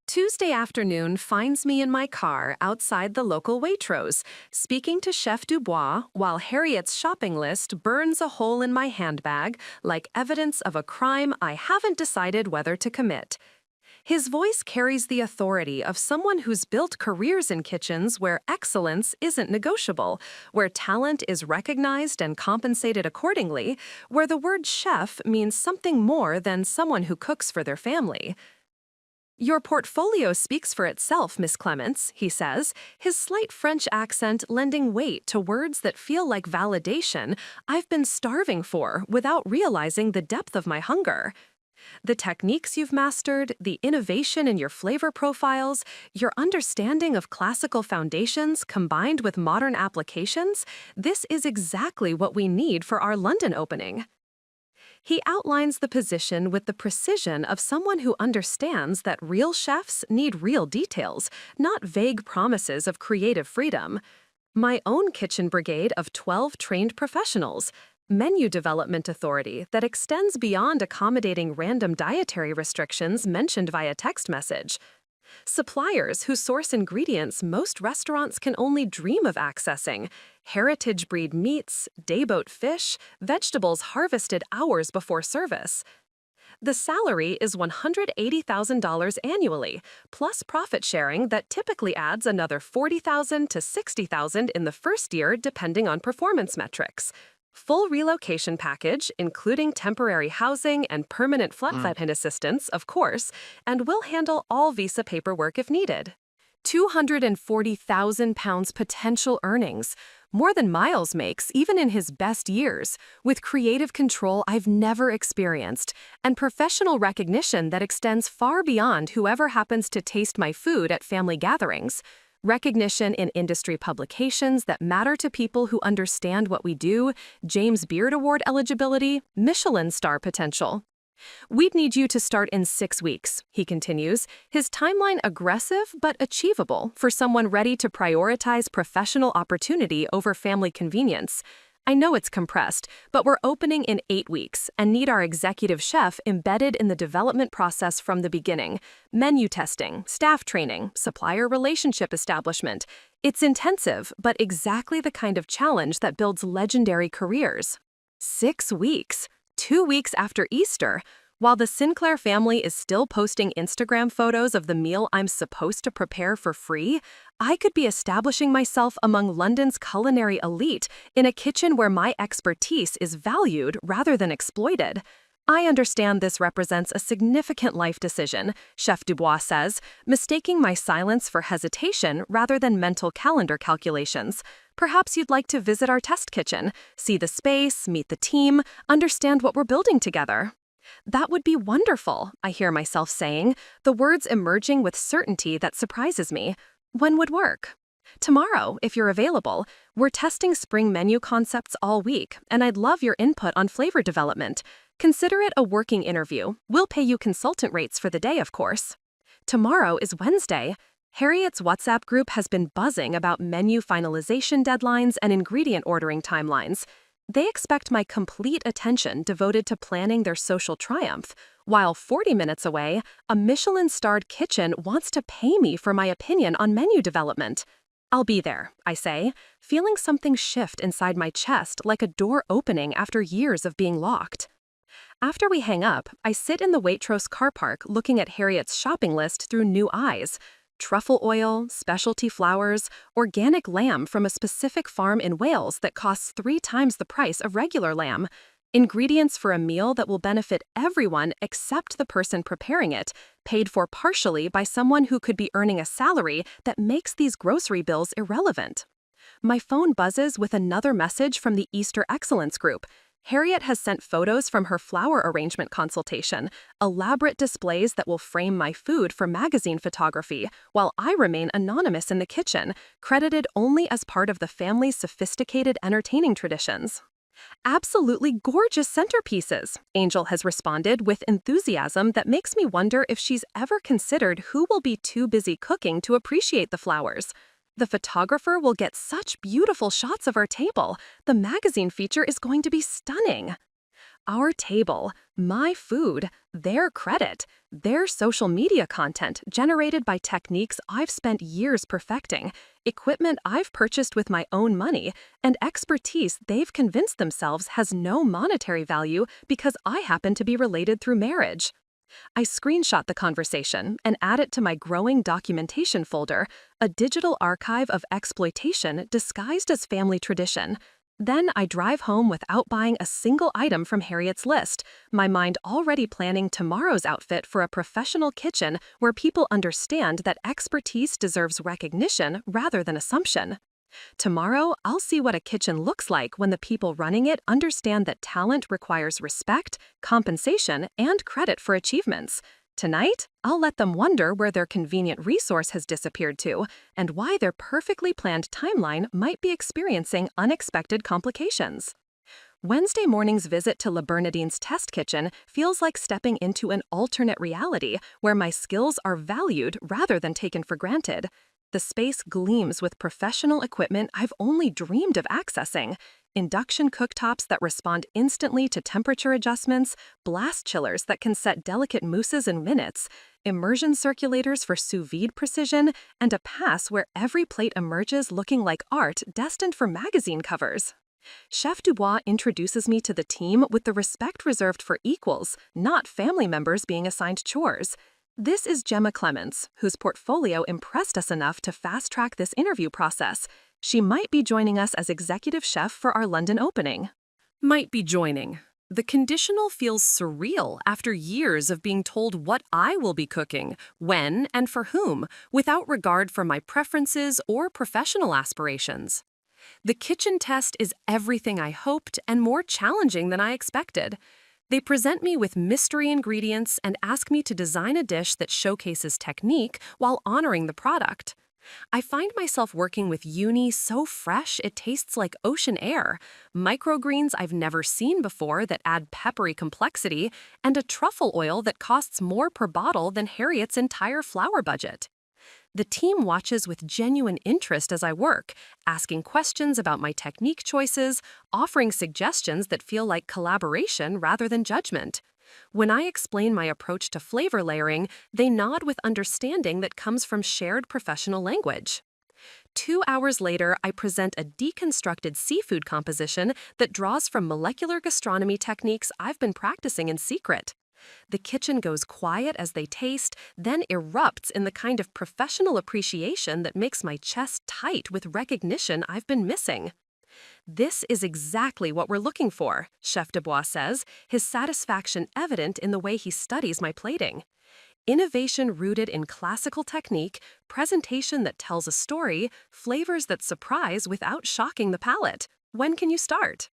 Tuesday afternoon finds me in my car outside the local Waitrose, speaking to Chef Dubois while Harriet's shopping list burns a hole in my handbag like evidence of a crime I haven't decided whether to commit. His voice carries the authority of someone who's built careers in kitchens where excellence isn't negotiable, where talent is recognized and compensated accordingly, where the word chef means something more than someone who cooks for their family. Your portfolio speaks for itself, Miss Clements, he says, his slight French accent lending weight to words that feel like validation I've been starving for without realizing the depth of my hunger. The techniques you've mastered, the innovation in your flavor profiles, your understanding of classical foundations combined with modern applications, this is exactly what we need for our London opening. He outlines the position with the precision of someone who understands that real chefs need real details, not vague promises of creative freedom. My own kitchen brigade of 12 trained professionals, menu development authority that extends beyond accommodating random dietary restrictions mentioned via text message. Suppliers who source ingredients most restaurants can only dream of accessing. Heritage breed meats, dayboat fish, vegetables harvested hours before service. The salary is $180,000 annually, plus profit sharing that typically adds another $40,000 to $60,000 in the first year depending on performance metrics. Full relocation package, including temporary housing and permanent flat assistance, of course, and we'll handle all visa paperwork if needed. £240,000 potential earnings, more than Miles makes even in his best years, with creative control I've never experienced, and professional recognition that extends far beyond whoever happens to taste my food at family gatherings. Recognition in industry publications that matter to people who understand what we do, James Beard Award eligibility, Michelin star potential. We'd need you to start in 6 weeks, he continues, his timeline aggressive but achievable for someone ready to prioritize professional opportunity over family convenience. I know it's compressed, but we're opening in 8 weeks and need our executive chef embedded in the development process from the beginning. Menu testing, staff training, supplier relationship establishment. It's intensive, but exactly the kind of challenge that builds legendary careers. 6 weeks, 2 weeks after Easter. While the Sinclair family is still posting Instagram photos of the meal I'm supposed to prepare for free, I could be establishing myself among London's culinary elite in a kitchen where my expertise is valued rather than exploited. I understand this represents a significant life decision, Chef Dubois says, mistaking my silence for hesitation rather than mental calendar calculations. Perhaps you'd like to visit our test kitchen, see the space, meet the team, understand what we're building together. That would be wonderful, I hear myself saying, the words emerging with certainty that surprises me. When would work? Tomorrow, if you're available. We're testing spring menu concepts all week, and I'd love your input on flavor development. Consider it a working interview. We'll pay you consultant rates for the day, of course. Tomorrow is Wednesday. Harriet's WhatsApp group has been buzzing about menu finalization deadlines and ingredient ordering timelines. They expect my complete attention devoted to planning their social triumph, while 40 minutes away, a Michelin-starred kitchen wants to pay me for my opinion on menu development. I'll be there, I say, feeling something shift inside my chest like a door opening after years of being locked. After we hang up, I sit in the Waitrose car park looking at Harriet's shopping list through new eyes. Truffle oil, specialty flowers, organic lamb from a specific farm in Wales that costs 3 times the price of regular lamb. Ingredients for a meal that will benefit everyone except the person preparing it, paid for partially by someone who could be earning a salary that makes these grocery bills irrelevant. My phone buzzes with another message from the Easter Excellence Group. Harriet has sent photos from her flower arrangement consultation, elaborate displays that will frame my food for magazine photography, while I remain anonymous in the kitchen, credited only as part of the family's sophisticated entertaining traditions. Absolutely gorgeous centerpieces, Angel has responded with enthusiasm that makes me wonder if she's ever considered who will be too busy cooking to appreciate the flowers. The photographer will get such beautiful shots of our table. The magazine feature is going to be stunning. Our table, my food, their credit, their social media content generated by techniques I've spent years perfecting, equipment I've purchased with my own money, and expertise they've convinced themselves has no monetary value because I happen to be related through marriage. I screenshot the conversation and add it to my growing documentation folder, a digital archive of exploitation disguised as family tradition. Then I drive home without buying a single item from Harriet's list, my mind already planning tomorrow's outfit for a professional kitchen where people understand that expertise deserves recognition rather than assumption. Tomorrow, I'll see what a kitchen looks like when the people running it understand that talent requires respect, compensation, and credit for achievements. Tonight, I'll let them wonder where their convenient resource has disappeared to and why their perfectly planned timeline might be experiencing unexpected complications. Wednesday morning's visit to Bernardin's test kitchen feels like stepping into an alternate reality where my skills are valued rather than taken for granted. The space gleams with professional equipment I've only dreamed of accessing. Induction cooktops that respond instantly to temperature adjustments, blast chillers that can set delicate mousses in minutes, immersion circulators for sous vide precision, and a pass where every plate emerges looking like art destined for magazine covers. Chef Dubois introduces me to the team with the respect reserved for equals, not family members being assigned chores. This is Gemma Clements, whose portfolio impressed us enough to fast-track this interview process. She might be joining us as executive chef for our London opening. Might be joining. The conditional feels surreal after years of being told what I will be cooking, when, and for whom, without regard for my preferences or professional aspirations. The kitchen test is everything I hoped and more challenging than I expected. They present me with mystery ingredients and ask me to design a dish that showcases technique while honoring the product. I find myself working with uni so fresh it tastes like ocean air, microgreens I've never seen before that add peppery complexity, and a truffle oil that costs more per bottle than Harriet's entire flour budget. The team watches with genuine interest as I work, asking questions about my technique choices, offering suggestions that feel like collaboration rather than judgment. When I explain my approach to flavor layering, they nod with understanding that comes from shared professional language. 2 hours later, I present a deconstructed seafood composition that draws from molecular gastronomy techniques I've been practicing in secret. The kitchen goes quiet as they taste, then erupts in the kind of professional appreciation that makes my chest tight with recognition I've been missing. This is exactly what we're looking for, Chef Dubois says, his satisfaction evident in the way he studies my plating. Innovation rooted in classical technique, presentation that tells a story, flavors that surprise without shocking the palate. When can you start?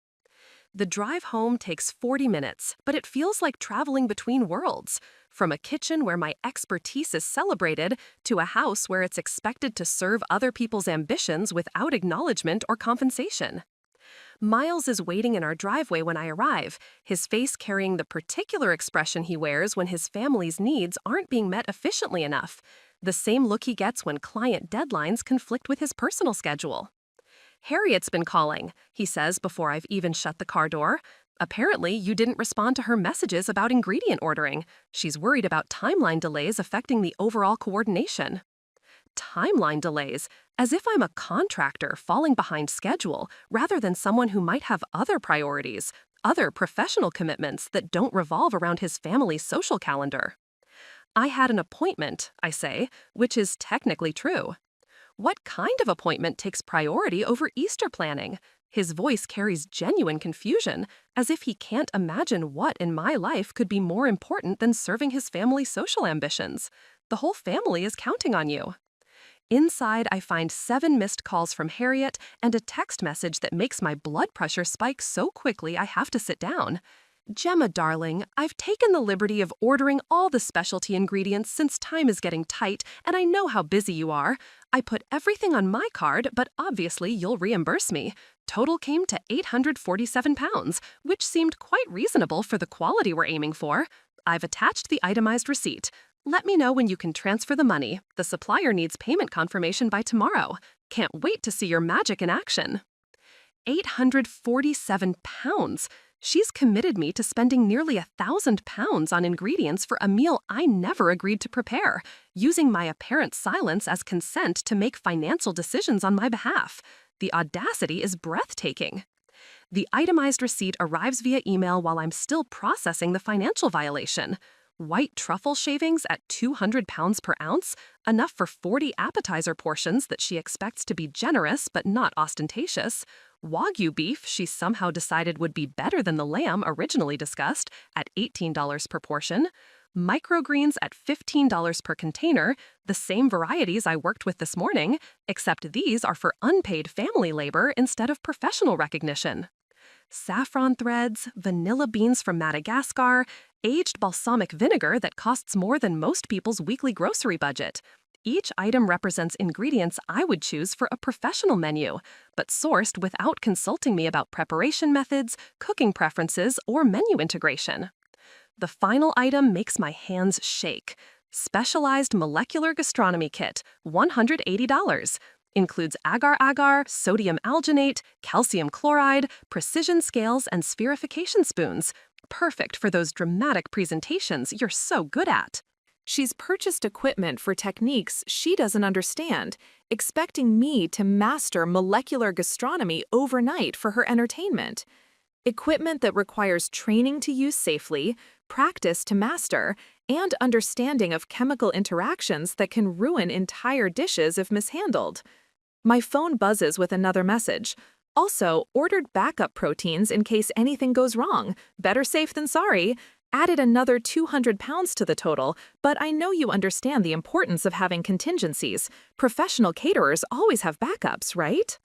The drive home takes 40 minutes, but it feels like traveling between worlds. From a kitchen where my expertise is celebrated to a house where it's expected to serve other people's ambitions without acknowledgement or compensation. Miles is waiting in our driveway when I arrive, his face carrying the particular expression he wears when his family's needs aren't being met efficiently enough, the same look he gets when client deadlines conflict with his personal schedule. "Harriet's been calling," he says before I've even shut the car door. "Apparently, you didn't respond to her messages about ingredient ordering. She's worried about timeline delays affecting the overall coordination." Timeline delays, as if I'm a contractor falling behind schedule rather than someone who might have other priorities, other professional commitments that don't revolve around his family's social calendar. "I had an appointment," I say, which is technically true. "What kind of appointment takes priority over Easter planning?" His voice carries genuine confusion, as if he can't imagine what in my life could be more important than serving his family's social ambitions. The whole family is counting on you. Inside, I find 7 missed calls from Harriet and a text message that makes my blood pressure spike so quickly I have to sit down. "Gemma, darling, I've taken the liberty of ordering all the specialty ingredients since time is getting tight, and I know how busy you are. I put everything on my card, but obviously you'll reimburse me. Total came to £847, which seemed quite reasonable for the quality we're aiming for. I've attached the itemized receipt. Let me know when you can transfer the money. The supplier needs payment confirmation by tomorrow. Can't wait to see your magic in action." £847. She's committed me to spending nearly £1,000 on ingredients for a meal I never agreed to prepare, using my apparent silence as consent to make financial decisions on my behalf. The audacity is breathtaking. The itemized receipt arrives via email while I'm still processing the financial violation. White truffle shavings at £200 per ounce, enough for 40 appetizer portions that she expects to be generous but not ostentatious. Wagyu beef she somehow decided would be better than the lamb originally discussed, at $18 per portion. Microgreens at $15 per container, the same varieties I worked with this morning, except these are for unpaid family labor instead of professional recognition. Saffron threads, vanilla beans from Madagascar, aged balsamic vinegar that costs more than most people's weekly grocery budget. Each item represents ingredients I would choose for a professional menu, but sourced without consulting me about preparation methods, cooking preferences, or menu integration. The final item makes my hands shake. Specialized molecular gastronomy kit, $180. Includes agar-agar, sodium alginate, calcium chloride, precision scales, and spherification spoons. Perfect for those dramatic presentations you're so good at. She's purchased equipment for techniques she doesn't understand, expecting me to master molecular gastronomy overnight for her entertainment. Equipment that requires training to use safely, practice to master, and understanding of chemical interactions that can ruin entire dishes if mishandled. My phone buzzes with another message. Also, ordered backup proteins in case anything goes wrong. Better safe than sorry. Added another £200 to the total, but I know you understand the importance of having contingencies. Professional caterers always have backups, right?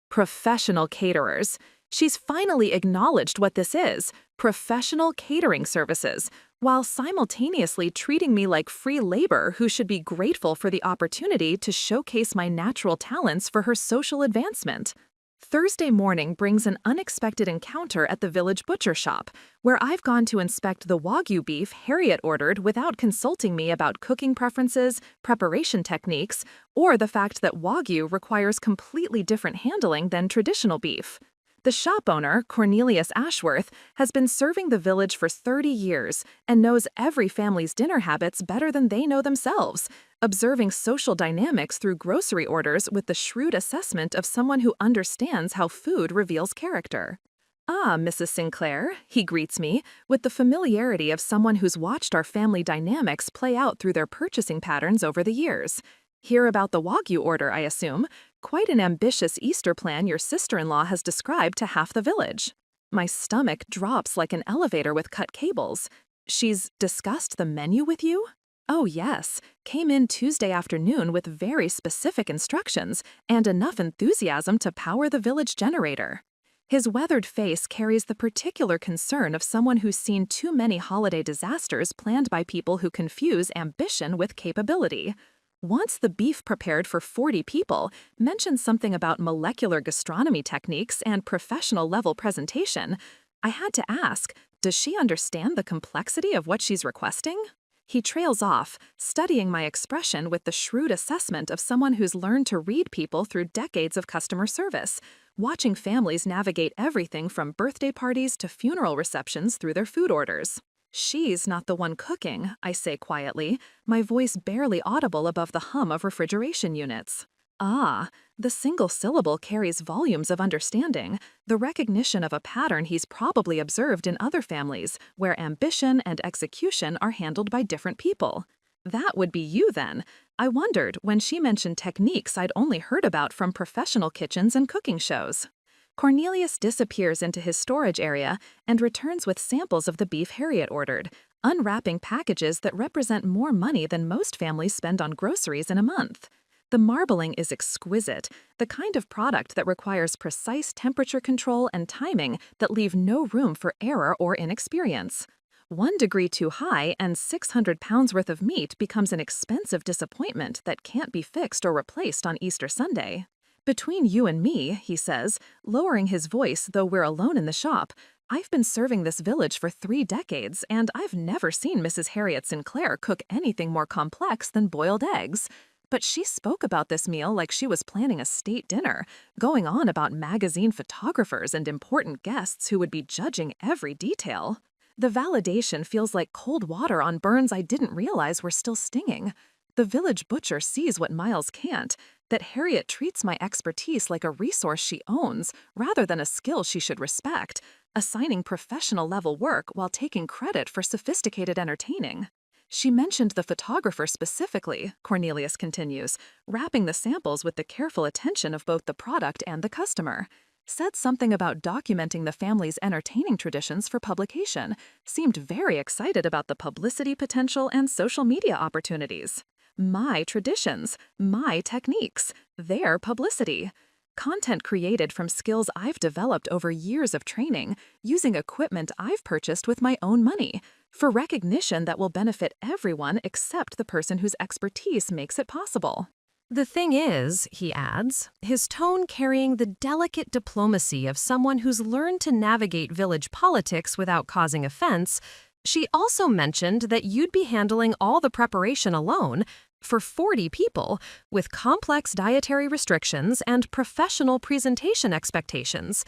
Professional caterers. She's finally acknowledged what this is, professional catering services, while simultaneously treating me like free labor who should be grateful for the opportunity to showcase my natural talents for her social advancement. Thursday morning brings an unexpected encounter at the village butcher shop, where I've gone to inspect the Wagyu beef Harriet ordered without consulting me about cooking preferences, preparation techniques, or the fact that Wagyu requires completely different handling than traditional beef. The shop owner, Cornelius Ashworth, has been serving the village for 30 years and knows every family's dinner habits better than they know themselves, observing social dynamics through grocery orders with the shrewd assessment of someone who understands how food reveals character. "Ah, Mrs. Sinclair," he greets me, with the familiarity of someone who's watched our family dynamics play out through their purchasing patterns over the years. "Hear about the Wagyu order, I assume. Quite an ambitious Easter plan your sister-in-law has described to half the village." My stomach drops like an elevator with cut cables. "She's discussed the menu with you?" "Oh yes, came in Tuesday afternoon with very specific instructions and enough enthusiasm to power the village generator." His weathered face carries the particular concern of someone who's seen too many holiday disasters planned by people who confuse ambition with capability. Once the beef prepared for 40 people mentioned something about molecular gastronomy techniques and professional-level presentation, I had to ask, does she understand the complexity of what she's requesting? He trails off, studying my expression with the shrewd assessment of someone who's learned to read people through decades of customer service, watching families navigate everything from birthday parties to funeral receptions through their food orders. "She's not the one cooking," I say quietly, my voice barely audible above the hum of refrigeration units. Ah, the single syllable carries volumes of understanding, the recognition of a pattern he's probably observed in other families, where ambition and execution are handled by different people. That would be you then. I wondered when she mentioned techniques I'd only heard about from professional kitchens and cooking shows. Cornelius disappears into his storage area and returns with samples of the beef Harriet ordered, unwrapping packages that represent more money than most families spend on groceries in a month. The marbling is exquisite, the kind of product that requires precise temperature control and timing that leave no room for error or inexperience. 1 degree too high and 600 pounds worth of meat becomes an expensive disappointment that can't be fixed or replaced on Easter Sunday. "Between you and me," he says, lowering his voice though we're alone in the shop, "I've been serving this village for 3 decades, and I've never seen Mrs. Harriet Sinclair cook anything more complex than boiled eggs. But she spoke about this meal like she was planning a state dinner, going on about magazine photographers and important guests who would be judging every detail. The validation feels like cold water on burns I didn't realize were still stinging. The village butcher sees what Miles can't, that Harriet treats my expertise like a resource she owns rather than a skill she should respect, assigning professional-level work while taking credit for sophisticated entertaining. She mentioned the photographer specifically," Cornelius continues, wrapping the samples with the careful attention of both the product and the customer. "Said something about documenting the family's entertaining traditions for publication, seemed very excited about the publicity potential and social media opportunities. My traditions, my techniques, their publicity. Content created from skills I've developed over years of training, using equipment I've purchased with my own money, for recognition that will benefit everyone except the person whose expertise makes it possible." The thing is, he adds, his tone carrying the delicate diplomacy of someone who's learned to navigate village politics without causing offense, she also mentioned that you'd be handling all the preparation alone for 40 people with complex dietary restrictions and professional presentation expectations.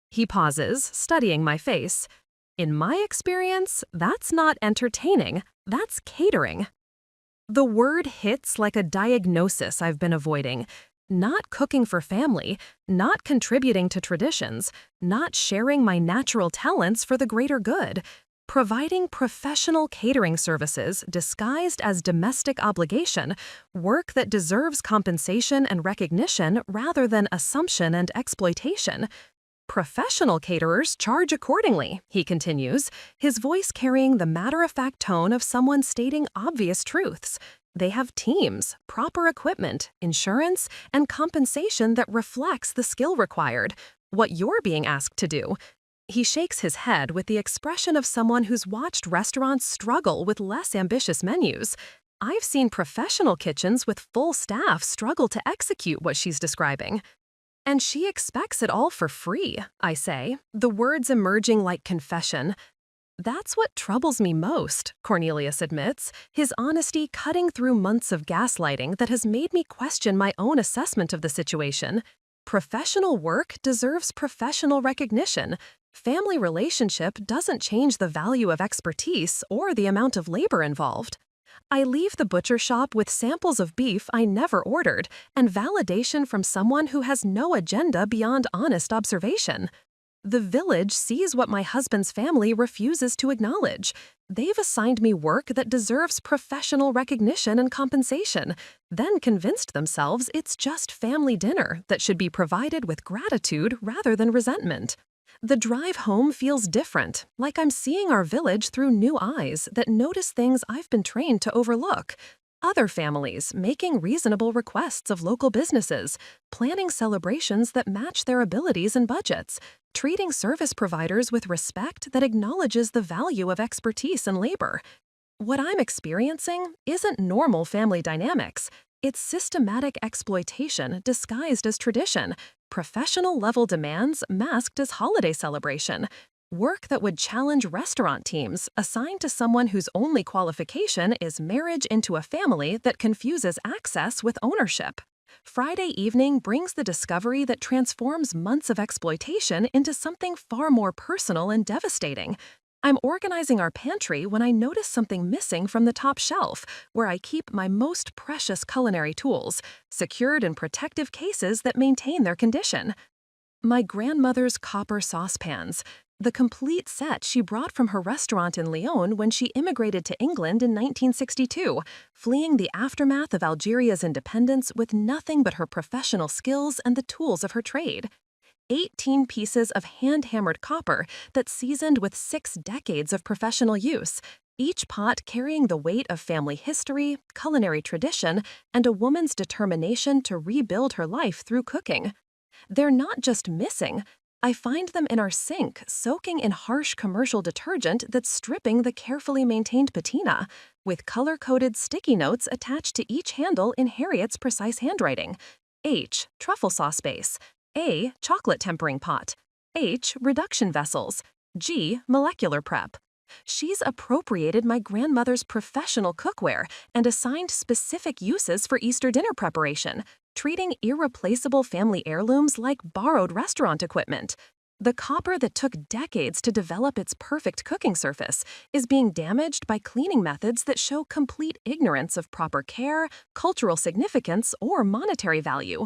He pauses, studying my face. "In my experience, that's not entertaining, that's catering." The word hits like a diagnosis I've been avoiding. Not cooking for family, not contributing to traditions, not sharing my natural talents for the greater good. Providing professional catering services disguised as domestic obligation, work that deserves compensation and recognition rather than assumption and exploitation. Professional caterers charge accordingly, he continues, his voice carrying the matter-of-fact tone of someone stating obvious truths. They have teams, proper equipment, insurance, and compensation that reflects the skill required, what you're being asked to do. He shakes his head with the expression of someone who's watched restaurants struggle with less ambitious menus. I've seen professional kitchens with full staff struggle to execute what she's describing. And she expects it all for free, I say, the words emerging like confession. That's what troubles me most, Cornelius admits, his honesty cutting through months of gaslighting that has made me question my own assessment of the situation. Professional work deserves professional recognition. Family relationship doesn't change the value of expertise or the amount of labor involved. I leave the butcher shop with samples of beef I never ordered and validation from someone who has no agenda beyond honest observation. The village sees what my husband's family refuses to acknowledge. They've assigned me work that deserves professional recognition and compensation, then convinced themselves it's just family dinner that should be provided with gratitude rather than resentment. The drive home feels different, like I'm seeing our village through new eyes that notice things I've been trained to overlook. Other families making reasonable requests of local businesses, planning celebrations that match their abilities and budgets, treating service providers with respect that acknowledges the value of expertise and labor. What I'm experiencing isn't normal family dynamics. It's systematic exploitation disguised as tradition, professional-level demands masked as holiday celebration, work that would challenge restaurant teams assigned to someone whose only qualification is marriage into a family that confuses access with ownership. Friday evening brings the discovery that transforms months of exploitation into something far more personal and devastating. I'm organizing our pantry when I notice something missing from the top shelf, where I keep my most precious culinary tools, secured in protective cases that maintain their condition. My grandmother's copper saucepans, the complete set she brought from her restaurant in Lyon when she immigrated to England in 1962, fleeing the aftermath of Algeria's independence with nothing but her professional skills and the tools of her trade. 18 pieces of hand-hammered copper that seasoned with 6 decades of professional use, each pot carrying the weight of family history, culinary tradition, and a woman's determination to rebuild her life through cooking. They're not just missing. I find them in our sink, soaking in harsh commercial detergent that's stripping the carefully maintained patina, with color-coded sticky notes attached to each handle in Harriet's precise handwriting. H. Truffle sauce base. A. Chocolate tempering pot. H. Reduction vessels. G. Molecular prep. She's appropriated my grandmother's professional cookware and assigned specific uses for Easter dinner preparation, treating irreplaceable family heirlooms like borrowed restaurant equipment. The copper that took decades to develop its perfect cooking surface is being damaged by cleaning methods that show complete ignorance of proper care, cultural significance, or monetary value.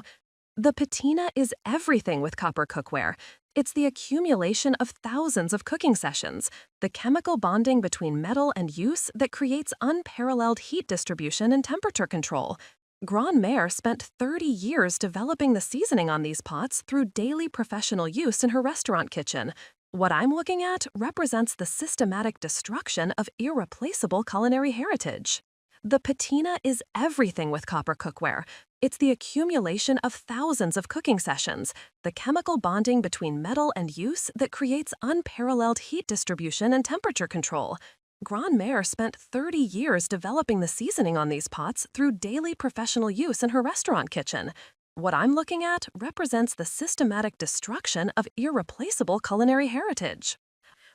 The patina is everything with copper cookware. It's the accumulation of thousands of cooking sessions, the chemical bonding between metal and use that creates unparalleled heat distribution and temperature control. Grandmère spent 30 years developing the seasoning on these pots through daily professional use in her restaurant kitchen. What I'm looking at represents the systematic destruction of irreplaceable culinary heritage. The patina is everything with copper cookware. It's the accumulation of thousands of cooking sessions, the chemical bonding between metal and use that creates unparalleled heat distribution and temperature control. Grandmère spent 30 years developing the seasoning on these pots through daily professional use in her restaurant kitchen. What I'm looking at represents the systematic destruction of irreplaceable culinary heritage.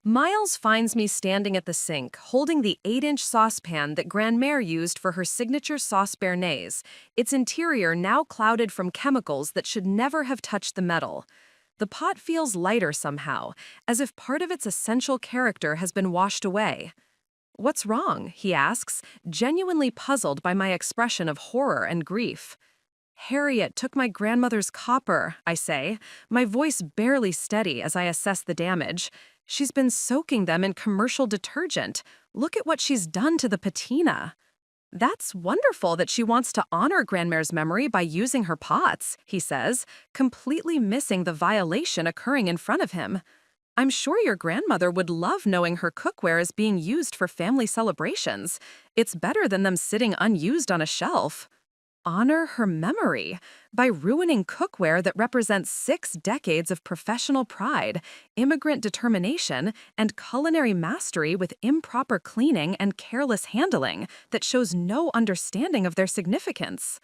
Miles finds me standing at the sink, holding the 8-inch saucepan that Grandmère used for her signature sauce béarnaise, its interior now clouded from chemicals that should never have touched the metal. The pot feels lighter somehow, as if part of its essential character has been washed away. "What's wrong?" he asks, genuinely puzzled by my expression of horror and grief. "Harriet took my grandmother's copper," I say, my voice barely steady as I assess the damage. "She's been soaking them in commercial detergent. Look at what she's done to the patina." "That's wonderful that she wants to honor Grandmère's memory by using her pots," he says, completely missing the violation occurring in front of him. "I'm sure your grandmother would love knowing her cookware is being used for family celebrations. It's better than them sitting unused on a shelf." Honor her memory by ruining cookware that represents 6 decades of professional pride, immigrant determination, and culinary mastery with improper cleaning and careless handling that shows no understanding of their significance.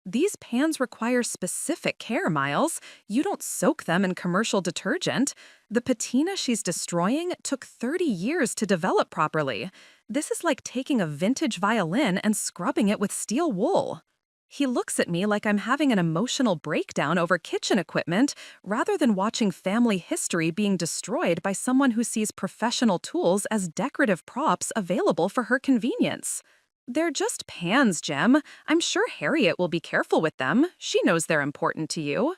These pans require specific care, Miles. You don't soak them in commercial detergent. The patina she's destroying took 30 years to develop properly. This is like taking a vintage violin and scrubbing it with steel wool. He looks at me like I'm having an emotional breakdown over kitchen equipment rather than watching family history being destroyed by someone who sees professional tools as decorative props available for her convenience. They're just pans, Gem. I'm sure Harriet will be careful with them. She knows they're important to you.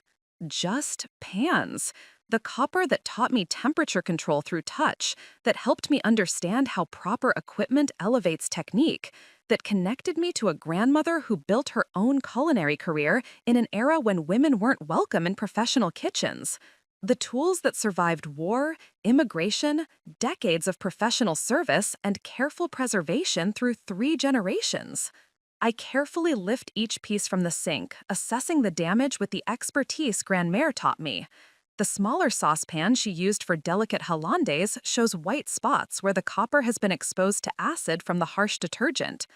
Just pans. The copper that taught me temperature control through touch, that helped me understand how proper equipment elevates technique, that connected me to a grandmother who built her own culinary career in an era when women weren't welcome in professional kitchens. The tools that survived war, immigration, decades of professional service, and careful preservation through 3 generations. I carefully lift each piece from the sink, assessing the damage with the expertise Grandmère taught me. The smaller saucepan she used for delicate hollandaise shows white spots where the copper has been exposed to acid from the harsh detergent.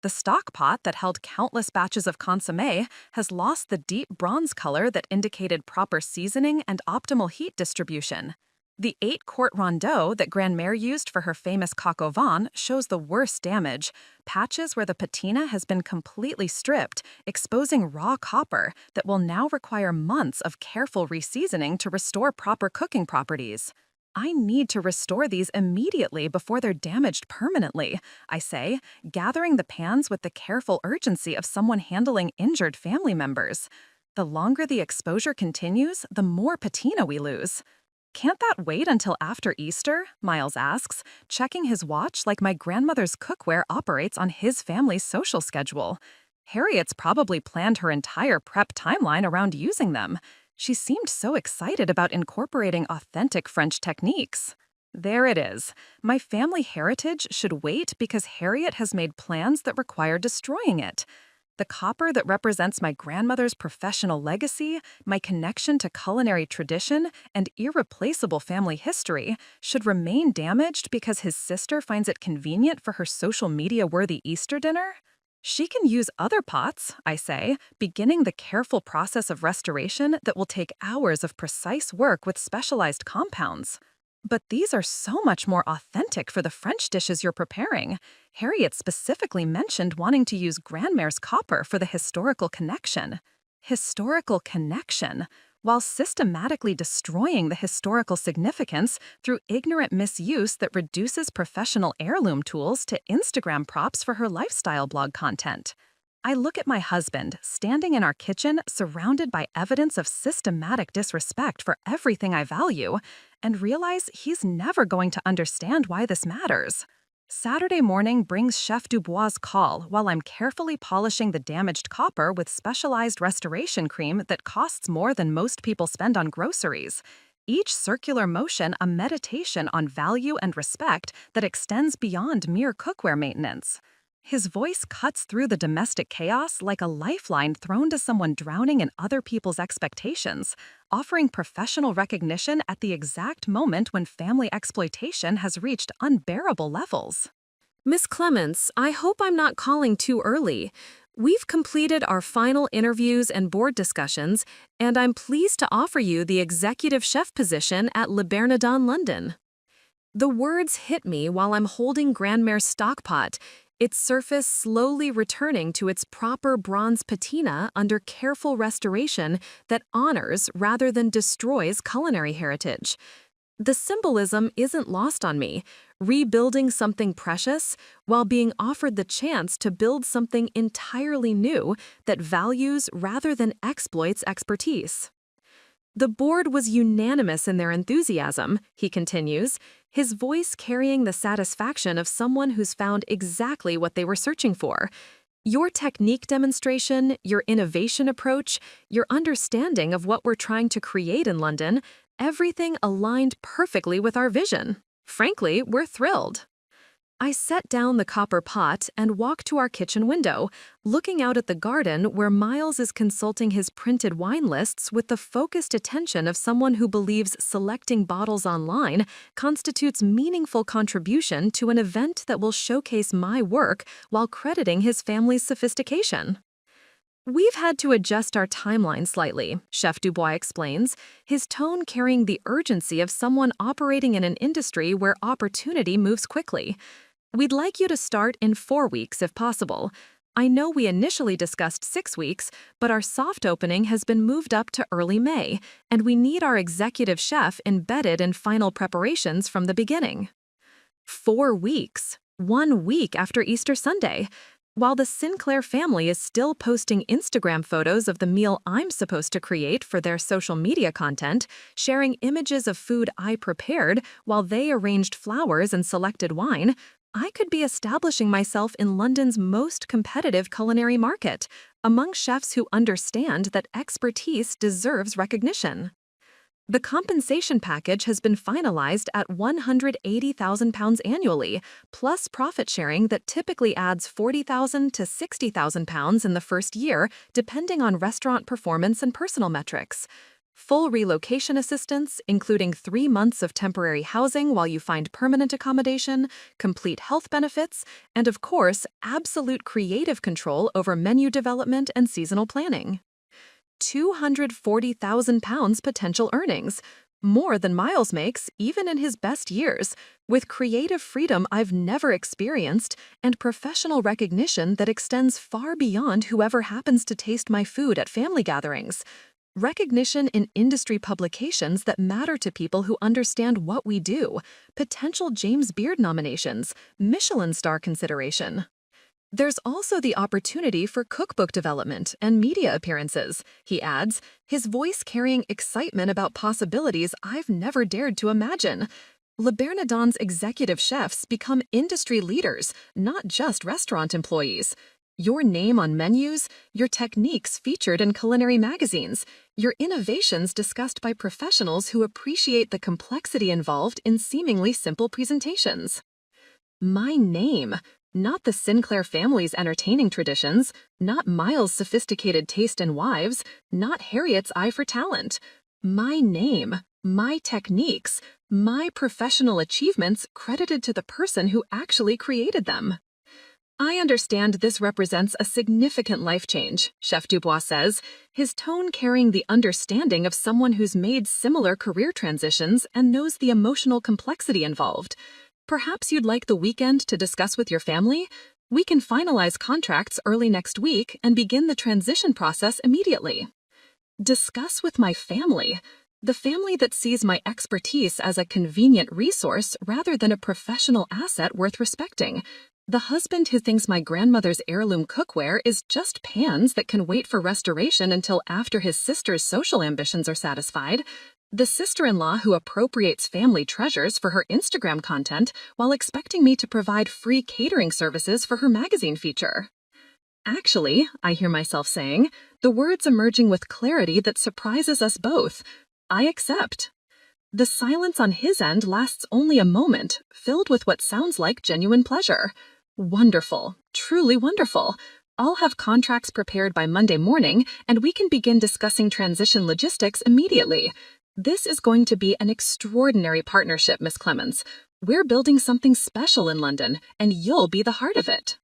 The stock pot that held countless batches of consommé has lost the deep bronze color that indicated proper seasoning and optimal heat distribution. The 8-quart rondeau that Grandmère used for her famous coq au vin shows the worst damage, patches where the patina has been completely stripped, exposing raw copper that will now require months of careful reseasoning to restore proper cooking properties. I need to restore these immediately before they're damaged permanently, I say, gathering the pans with the careful urgency of someone handling injured family members. The longer the exposure continues, the more patina we lose. Can't that wait until after Easter? Miles asks, checking his watch like my grandmother's cookware operates on his family's social schedule. Harriet's probably planned her entire prep timeline around using them. She seemed so excited about incorporating authentic French techniques. There it is. My family heritage should wait because Harriet has made plans that require destroying it. The copper that represents my grandmother's professional legacy, my connection to culinary tradition, and irreplaceable family history should remain damaged because his sister finds it convenient for her social media-worthy Easter dinner? She can use other pots, I say, beginning the careful process of restoration that will take hours of precise work with specialized compounds. But these are so much more authentic for the French dishes you're preparing. Harriet specifically mentioned wanting to use Grandmère's copper for the historical connection. Historical connection, while systematically destroying the historical significance through ignorant misuse that reduces professional heirloom tools to Instagram props for her lifestyle blog content. I look at my husband, standing in our kitchen, surrounded by evidence of systematic disrespect for everything I value, and realize he's never going to understand why this matters. Saturday morning brings Chef Dubois' call while I'm carefully polishing the damaged copper with specialized restoration cream that costs more than most people spend on groceries. Each circular motion a meditation on value and respect that extends beyond mere cookware maintenance. His voice cuts through the domestic chaos like a lifeline thrown to someone drowning in other people's expectations, offering professional recognition at the exact moment when family exploitation has reached unbearable levels. Miss Clements, I hope I'm not calling too early. We've completed our final interviews and board discussions, and I'm pleased to offer you the executive chef position at Le Bernardin, London. The words hit me while I'm holding Grandmère's stockpot, its surface slowly returning to its proper bronze patina under careful restoration that honors rather than destroys culinary heritage. The symbolism isn't lost on me, rebuilding something precious while being offered the chance to build something entirely new that values rather than exploits expertise. The board was unanimous in their enthusiasm, he continues, his voice carrying the satisfaction of someone who's found exactly what they were searching for. Your technique demonstration, your innovation approach, your understanding of what we're trying to create in London, everything aligned perfectly with our vision. Frankly, we're thrilled. I set down the copper pot and walk to our kitchen window, looking out at the garden where Miles is consulting his printed wine lists with the focused attention of someone who believes selecting bottles online constitutes meaningful contribution to an event that will showcase my work while crediting his family's sophistication. We've had to adjust our timeline slightly, Chef Dubois explains, his tone carrying the urgency of someone operating in an industry where opportunity moves quickly. We'd like you to start in 4 weeks if possible. I know we initially discussed 6 weeks, but our soft opening has been moved up to early May, and we need our executive chef embedded in final preparations from the beginning. 4 weeks, 1 week after Easter Sunday. While the Sinclair family is still posting Instagram photos of the meal I'm supposed to create for their social media content, sharing images of food I prepared while they arranged flowers and selected wine, I could be establishing myself in London's most competitive culinary market, among chefs who understand that expertise deserves recognition. The compensation package has been finalized at £180,000 annually, plus profit sharing that typically adds £40,000 to £60,000 in the first year, depending on restaurant performance and personal metrics. Full relocation assistance, including 3 months of temporary housing while you find permanent accommodation, complete health benefits, and of course, absolute creative control over menu development and seasonal planning. £240,000 potential earnings, more than Miles makes even in his best years, with creative freedom I've never experienced and professional recognition that extends far beyond whoever happens to taste my food at family gatherings. Recognition in industry publications that matter to people who understand what we do, potential James Beard nominations, Michelin star consideration. There's also the opportunity for cookbook development and media appearances, he adds, his voice carrying excitement about possibilities I've never dared to imagine. Le Bernardin's executive chefs become industry leaders, not just restaurant employees. Your name on menus, your techniques featured in culinary magazines, your innovations discussed by professionals who appreciate the complexity involved in seemingly simple presentations. My name, not the Sinclair family's entertaining traditions, not Miles' sophisticated taste in wives, not Harriet's eye for talent. My name, my techniques, my professional achievements credited to the person who actually created them. I understand this represents a significant life change, Chef Dubois says, his tone carrying the understanding of someone who's made similar career transitions and knows the emotional complexity involved. Perhaps you'd like the weekend to discuss with your family? We can finalize contracts early next week and begin the transition process immediately. Discuss with my family. The family that sees my expertise as a convenient resource rather than a professional asset worth respecting. The husband who thinks my grandmother's heirloom cookware is just pans that can wait for restoration until after his sister's social ambitions are satisfied. The sister-in-law who appropriates family treasures for her Instagram content while expecting me to provide free catering services for her magazine feature. Actually, I hear myself saying, the words emerging with clarity that surprises us both. I accept. The silence on his end lasts only a moment, filled with what sounds like genuine pleasure. Wonderful, truly wonderful. I'll have contracts prepared by Monday morning, and we can begin discussing transition logistics immediately. This is going to be an extraordinary partnership, Miss Clemens. We're building something special in London, and you'll be the heart of it.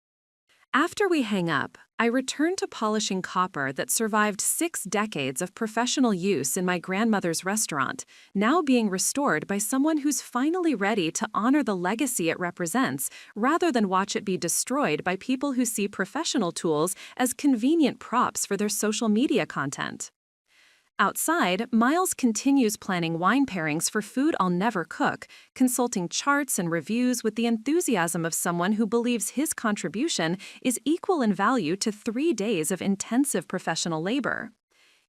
After we hang up, I return to polishing copper that survived 6 decades of professional use in my grandmother's restaurant, now being restored by someone who's finally ready to honor the legacy it represents, rather than watch it be destroyed by people who see professional tools as convenient props for their social media content. Outside, Miles continues planning wine pairings for food I'll never cook, consulting charts and reviews with the enthusiasm of someone who believes his contribution is equal in value to 3 days of intensive professional labor.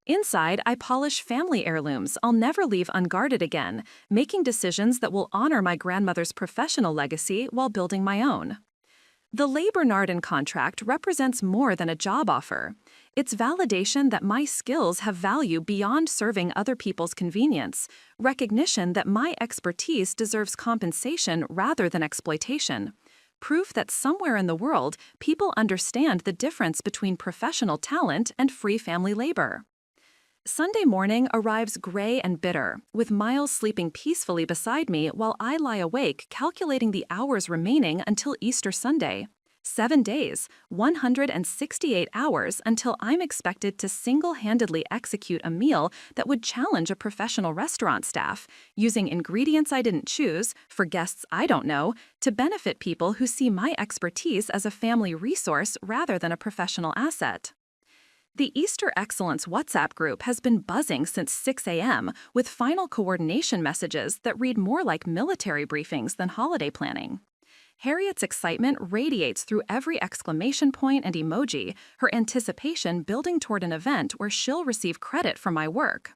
Inside, I polish family heirlooms I'll never leave unguarded again, making decisions that will honor my grandmother's professional legacy while building my own. The Bernardin contract represents more than a job offer. It's validation that my skills have value beyond serving other people's convenience, recognition that my expertise deserves compensation rather than exploitation, proof that somewhere in the world people understand the difference between professional talent and free family labor. Sunday morning arrives gray and bitter, with Miles sleeping peacefully beside me while I lie awake calculating the hours remaining until Easter Sunday. 7 days, 168 hours until I'm expected to single-handedly execute a meal that would challenge a professional restaurant staff, using ingredients I didn't choose, for guests I don't know, to benefit people who see my expertise as a family resource rather than a professional asset. The Easter Excellence WhatsApp group has been buzzing since 6 a.m. with final coordination messages that read more like military briefings than holiday planning. Harriet's excitement radiates through every exclamation point and emoji, her anticipation building toward an event where she'll receive credit for my work.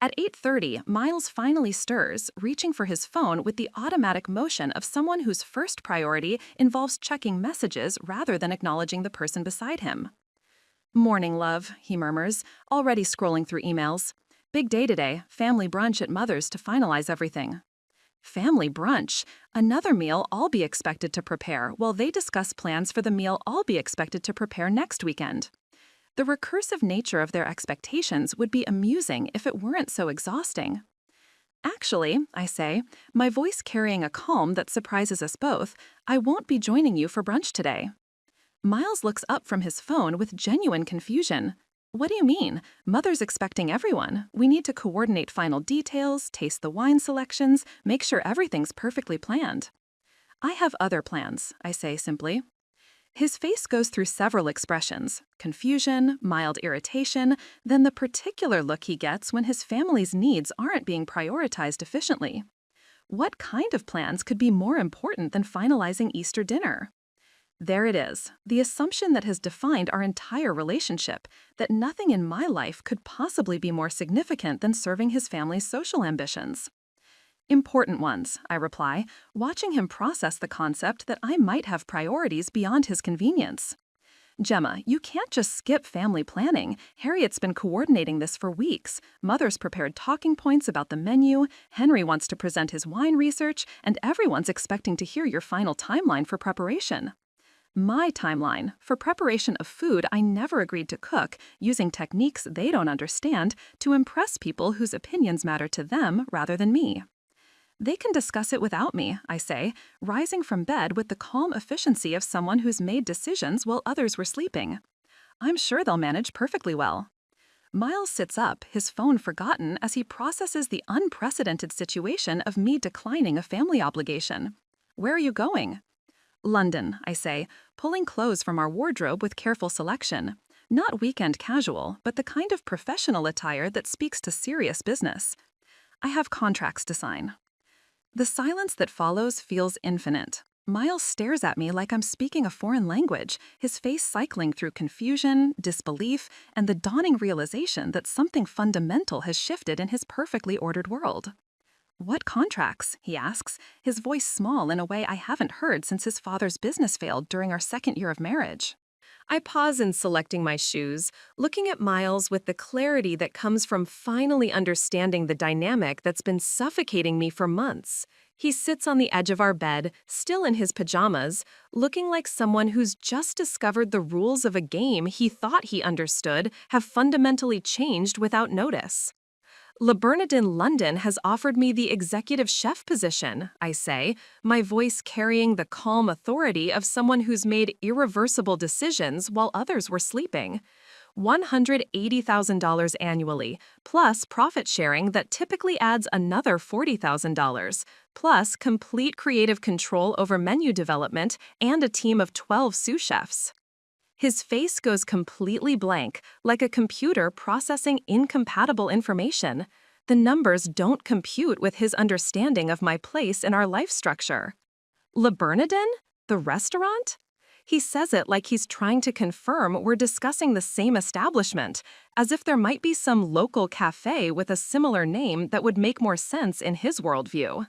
At 8:30, Miles finally stirs, reaching for his phone with the automatic motion of someone whose first priority involves checking messages rather than acknowledging the person beside him. "Morning, love," he murmurs, already scrolling through emails. "Big day today, family brunch at Mother's to finalize everything." Family brunch, another meal I'll be expected to prepare while they discuss plans for the meal I'll be expected to prepare next weekend. The recursive nature of their expectations would be amusing if it weren't so exhausting. "Actually," I say, my voice carrying a calm that surprises us both, "I won't be joining you for brunch today." Miles looks up from his phone with genuine confusion. "What do you mean? Mother's expecting everyone. We need to coordinate final details, taste the wine selections, make sure everything's perfectly planned." "I have other plans," I say simply. His face goes through several expressions: confusion, mild irritation, then the particular look he gets when his family's needs aren't being prioritized efficiently. What kind of plans could be more important than finalizing Easter dinner? There it is, the assumption that has defined our entire relationship, that nothing in my life could possibly be more significant than serving his family's social ambitions. "Important ones," I reply, watching him process the concept that I might have priorities beyond his convenience. "Gemma, you can't just skip family planning. Harriet's been coordinating this for weeks. Mother's prepared talking points about the menu, Henry wants to present his wine research, and everyone's expecting to hear your final timeline for preparation." My timeline, for preparation of food I never agreed to cook, using techniques they don't understand, to impress people whose opinions matter to them rather than me. "They can discuss it without me," I say, rising from bed with the calm efficiency of someone who's made decisions while others were sleeping. "I'm sure they'll manage perfectly well." Miles sits up, his phone forgotten, as he processes the unprecedented situation of me declining a family obligation. "Where are you going?" "London," I say, pulling clothes from our wardrobe with careful selection. Not weekend casual, but the kind of professional attire that speaks to serious business. "I have contracts to sign." The silence that follows feels infinite. Miles stares at me like I'm speaking a foreign language, his face cycling through confusion, disbelief, and the dawning realization that something fundamental has shifted in his perfectly ordered world. "What contracts?" he asks, his voice small in a way I haven't heard since his father's business failed during our second year of marriage. I pause in selecting my shoes, looking at Miles with the clarity that comes from finally understanding the dynamic that's been suffocating me for months. He sits on the edge of our bed, still in his pajamas, looking like someone who's just discovered the rules of a game he thought he understood have fundamentally changed without notice. "Bernardin London has offered me the executive chef position," I say, my voice carrying the calm authority of someone who's made irreversible decisions while others were sleeping. $180,000 annually, plus profit sharing that typically adds another $40,000, plus complete creative control over menu development and a team of 12 sous chefs. His face goes completely blank, like a computer processing incompatible information. The numbers don't compute with his understanding of my place in our life structure. "Bernardin? The restaurant?" He says it like he's trying to confirm we're discussing the same establishment, as if there might be some local cafe with a similar name that would make more sense in his worldview.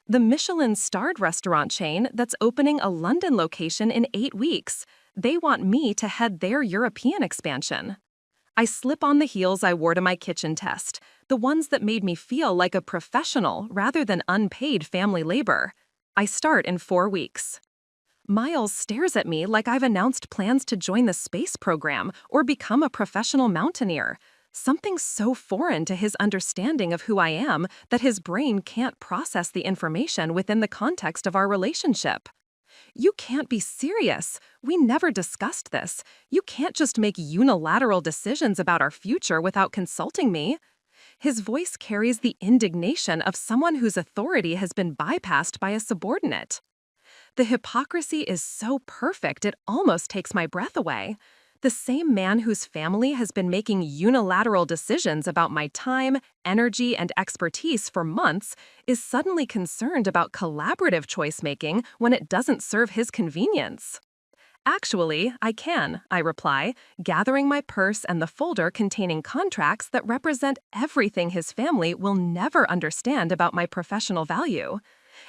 The Michelin-starred restaurant chain that's opening a London location in 8 weeks. They want me to head their European expansion. I slip on the heels I wore to my kitchen test, the ones that made me feel like a professional rather than unpaid family labor. I start in 4 weeks. Miles stares at me like I've announced plans to join the space program or become a professional mountaineer. Something so foreign to his understanding of who I am that his brain can't process the information within the context of our relationship. You can't be serious. We never discussed this. You can't just make unilateral decisions about our future without consulting me. His voice carries the indignation of someone whose authority has been bypassed by a subordinate. The hypocrisy is so perfect it almost takes my breath away. The same man whose family has been making unilateral decisions about my time, energy, and expertise for months is suddenly concerned about collaborative choice-making when it doesn't serve his convenience. Actually, I can, I reply, gathering my purse and the folder containing contracts that represent everything his family will never understand about my professional value.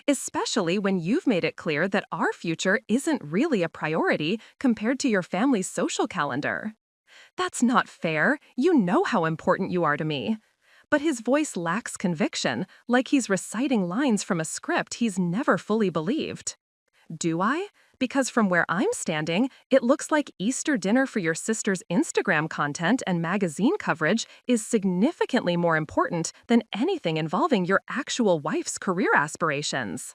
Especially when you've made it clear that our future isn't really a priority compared to your family's social calendar. That's not fair. You know how important you are to me. But his voice lacks conviction, like he's reciting lines from a script he's never fully believed. Do I? Because from where I'm standing, it looks like Easter dinner for your sister's Instagram content and magazine coverage is significantly more important than anything involving your actual wife's career aspirations.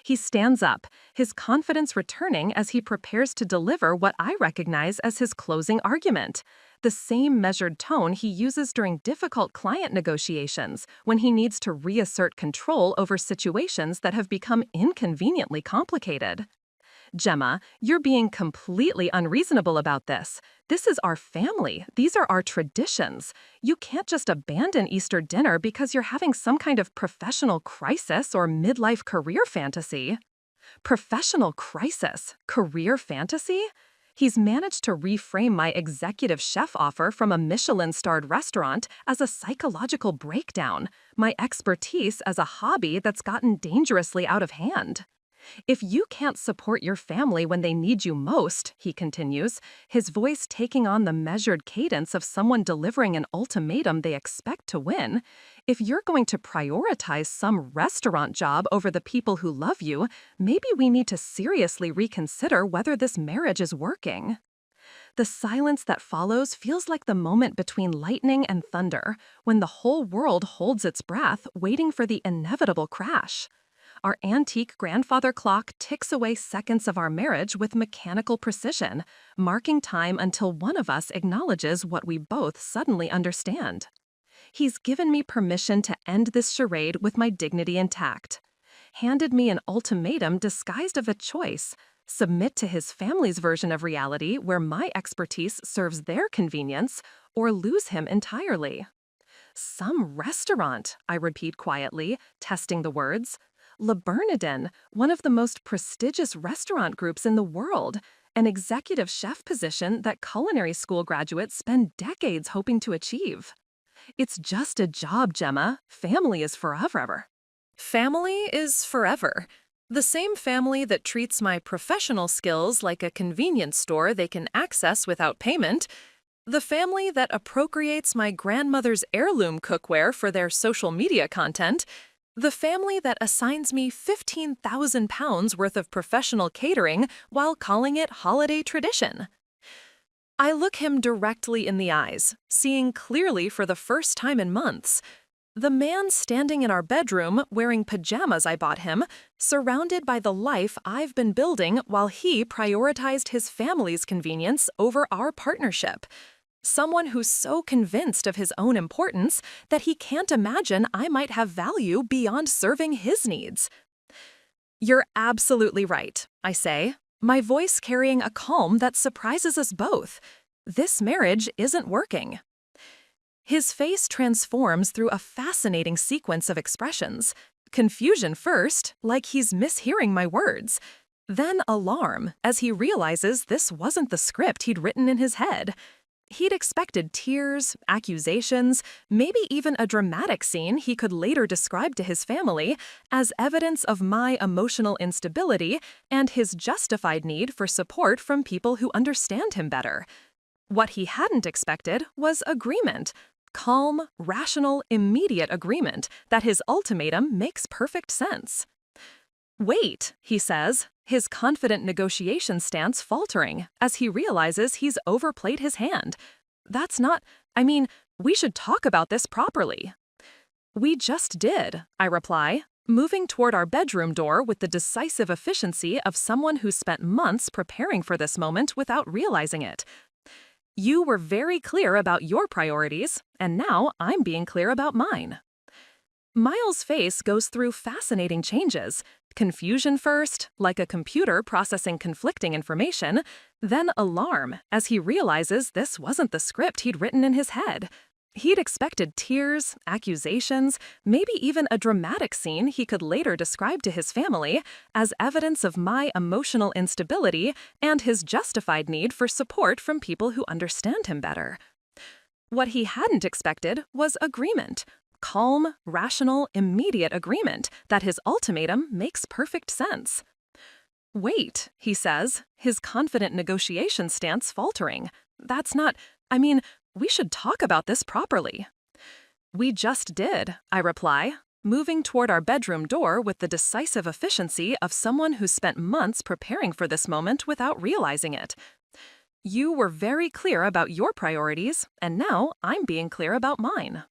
He stands up, his confidence returning as he prepares to deliver what I recognize as his closing argument, the same measured tone he uses during difficult client negotiations when he needs to reassert control over situations that have become inconveniently complicated. Gemma, you're being completely unreasonable about this. This is our family. These are our traditions. You can't just abandon Easter dinner because you're having some kind of professional crisis or midlife career fantasy. Professional crisis? Career fantasy? He's managed to reframe my executive chef offer from a Michelin-starred restaurant as a psychological breakdown, my expertise as a hobby that's gotten dangerously out of hand. If you can't support your family when they need you most, he continues, his voice taking on the measured cadence of someone delivering an ultimatum they expect to win, if you're going to prioritize some restaurant job over the people who love you, maybe we need to seriously reconsider whether this marriage is working. The silence that follows feels like the moment between lightning and thunder, when the whole world holds its breath, waiting for the inevitable crash. Our antique grandfather clock ticks away seconds of our marriage with mechanical precision, marking time until one of us acknowledges what we both suddenly understand. He's given me permission to end this charade with my dignity intact. Handed me an ultimatum disguised of a choice: submit to his family's version of reality where my expertise serves their convenience, or lose him entirely. Some restaurant, I repeat quietly, testing the words. Bernardin, one of the most prestigious restaurant groups in the world, an executive chef position that culinary school graduates spend decades hoping to achieve. It's just a job, Gemma. Family is forever. Family is forever. The same family that treats my professional skills like a convenience store they can access without payment. The family that appropriates my grandmother's heirloom cookware for their social media content. The family that assigns me £15,000 worth of professional catering while calling it holiday tradition. I look him directly in the eyes, seeing clearly for the first time in months. The man standing in our bedroom wearing pajamas I bought him, surrounded by the life I've been building while he prioritized his family's convenience over our partnership. Someone who's so convinced of his own importance that he can't imagine I might have value beyond serving his needs. You're absolutely right, I say, my voice carrying a calm that surprises us both. This marriage isn't working. His face transforms through a fascinating sequence of expressions. Confusion first, like he's mishearing my words. Then alarm, as he realizes this wasn't the script he'd written in his head. He'd expected tears, accusations, maybe even a dramatic scene he could later describe to his family as evidence of my emotional instability and his justified need for support from people who understand him better. What he hadn't expected was agreement. Calm, rational, immediate agreement that his ultimatum makes perfect sense. Wait, he says, his confident negotiation stance faltering as he realizes he's overplayed his hand. That's not, we should talk about this properly. We just did, I reply, moving toward our bedroom door with the decisive efficiency of someone who spent months preparing for this moment without realizing it. You were very clear about your priorities, and now I'm being clear about mine. Miles' face goes through fascinating changes. Confusion first, like a computer processing conflicting information, then alarm as he realizes this wasn't the script he'd written in his head. He'd expected tears, accusations, maybe even a dramatic scene he could later describe to his family as evidence of my emotional instability and his justified need for support from people who understand him better. What he hadn't expected was agreement. Calm, rational, immediate agreement that his ultimatum makes perfect sense. Wait, he says, his confident negotiation stance faltering. That's not, we should talk about this properly. We just did, I reply, moving toward our bedroom door with the decisive efficiency of someone who spent months preparing for this moment without realizing it. You were very clear about your priorities, and now I'm being clear about mine.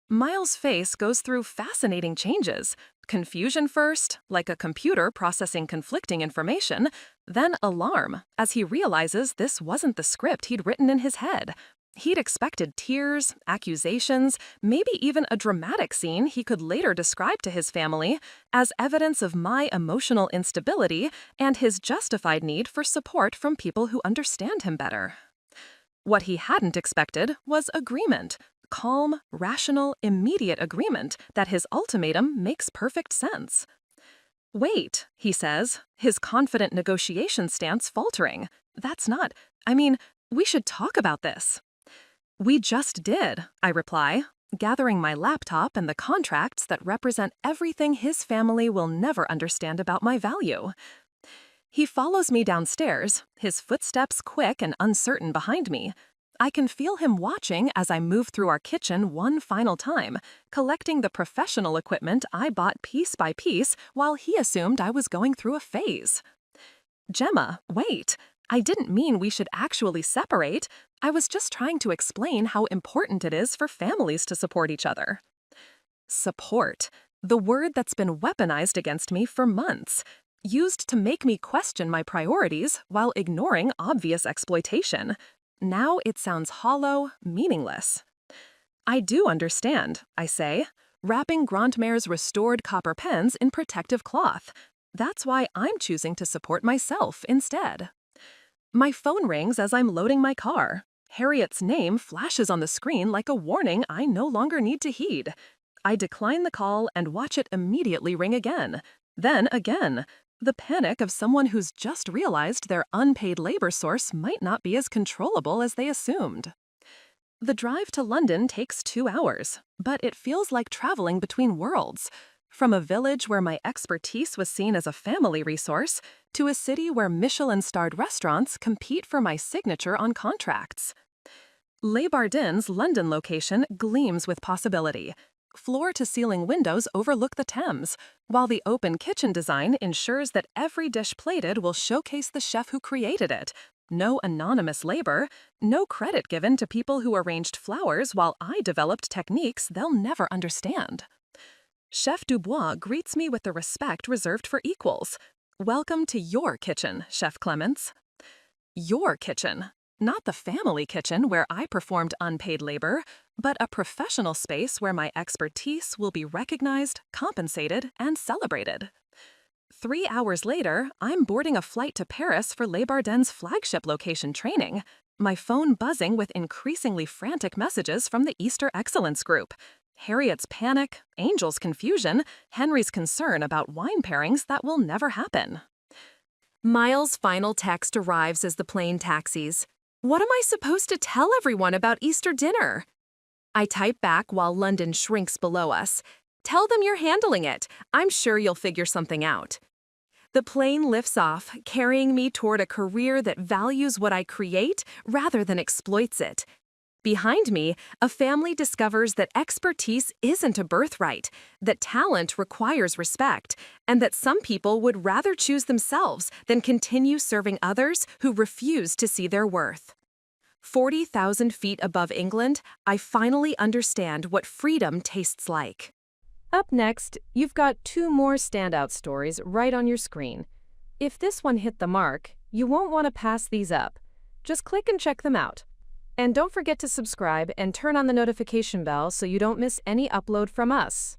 Miles' face goes through fascinating changes. Confusion first, like a computer processing conflicting information, then alarm as he realizes this wasn't the script he'd written in his head. He'd expected tears, accusations, maybe even a dramatic scene he could later describe to his family as evidence of my emotional instability and his justified need for support from people who understand him better. What he hadn't expected was agreement. Calm, rational, immediate agreement that his ultimatum makes perfect sense. Wait, he says, his confident negotiation stance faltering. That's not, we should talk about this. We just did, I reply, gathering my laptop and the contracts that represent everything his family will never understand about my value. He follows me downstairs, his footsteps quick and uncertain behind me. I can feel him watching as I move through our kitchen one final time, collecting the professional equipment I bought piece by piece while he assumed I was going through a phase. Gemma, wait. I didn't mean we should actually separate. I was just trying to explain how important it is for families to support each other. Support. The word that's been weaponized against me for months. Used to make me question my priorities while ignoring obvious exploitation. Now it sounds hollow, meaningless. I do understand, I say, wrapping Grandmare's restored copper pens in protective cloth. That's why I'm choosing to support myself instead. My phone rings as I'm loading my car. Harriet's name flashes on the screen like a warning I no longer need to heed. I decline the call and watch it immediately ring again. Then again. The panic of someone who's just realized their unpaid labor source might not be as controllable as they assumed. The drive to London takes 2 hours, but it feels like traveling between worlds. From a village where my expertise was seen as a family resource, to a city where Michelin-starred restaurants compete for my signature on contracts. Les Bardins' London location gleams with possibility. Floor-to-ceiling windows overlook the Thames, while the open kitchen design ensures that every dish plated will showcase the chef who created it. No anonymous labor, no credit given to people who arranged flowers while I developed techniques they'll never understand. Chef Dubois greets me with the respect reserved for equals. Welcome to your kitchen, Chef Clements. Your kitchen. Not the family kitchen where I performed unpaid labor, but a professional space where my expertise will be recognized, compensated, and celebrated. 3 hours later, I'm boarding a flight to Paris for Les Bardins' flagship location training, my phone buzzing with increasingly frantic messages from the Easter Excellence Group. Harriet's panic, Angel's confusion, Henry's concern about wine pairings that will never happen. Miles' final text arrives as the plane taxis. What am I supposed to tell everyone about Easter dinner? I type back while London shrinks below us. Tell them you're handling it. I'm sure you'll figure something out. The plane lifts off, carrying me toward a career that values what I create rather than exploits it. Behind me, a family discovers that expertise isn't a birthright, that talent requires respect, and that some people would rather choose themselves than continue serving others who refuse to see their worth. 40,000 feet above England, I finally understand what freedom tastes like. Up next, you've got 2 more standout stories right on your screen. If this one hit the mark, you won't want to pass these up. Just click and check them out. And don't forget to subscribe and turn on the notification bell so you don't miss any upload from us.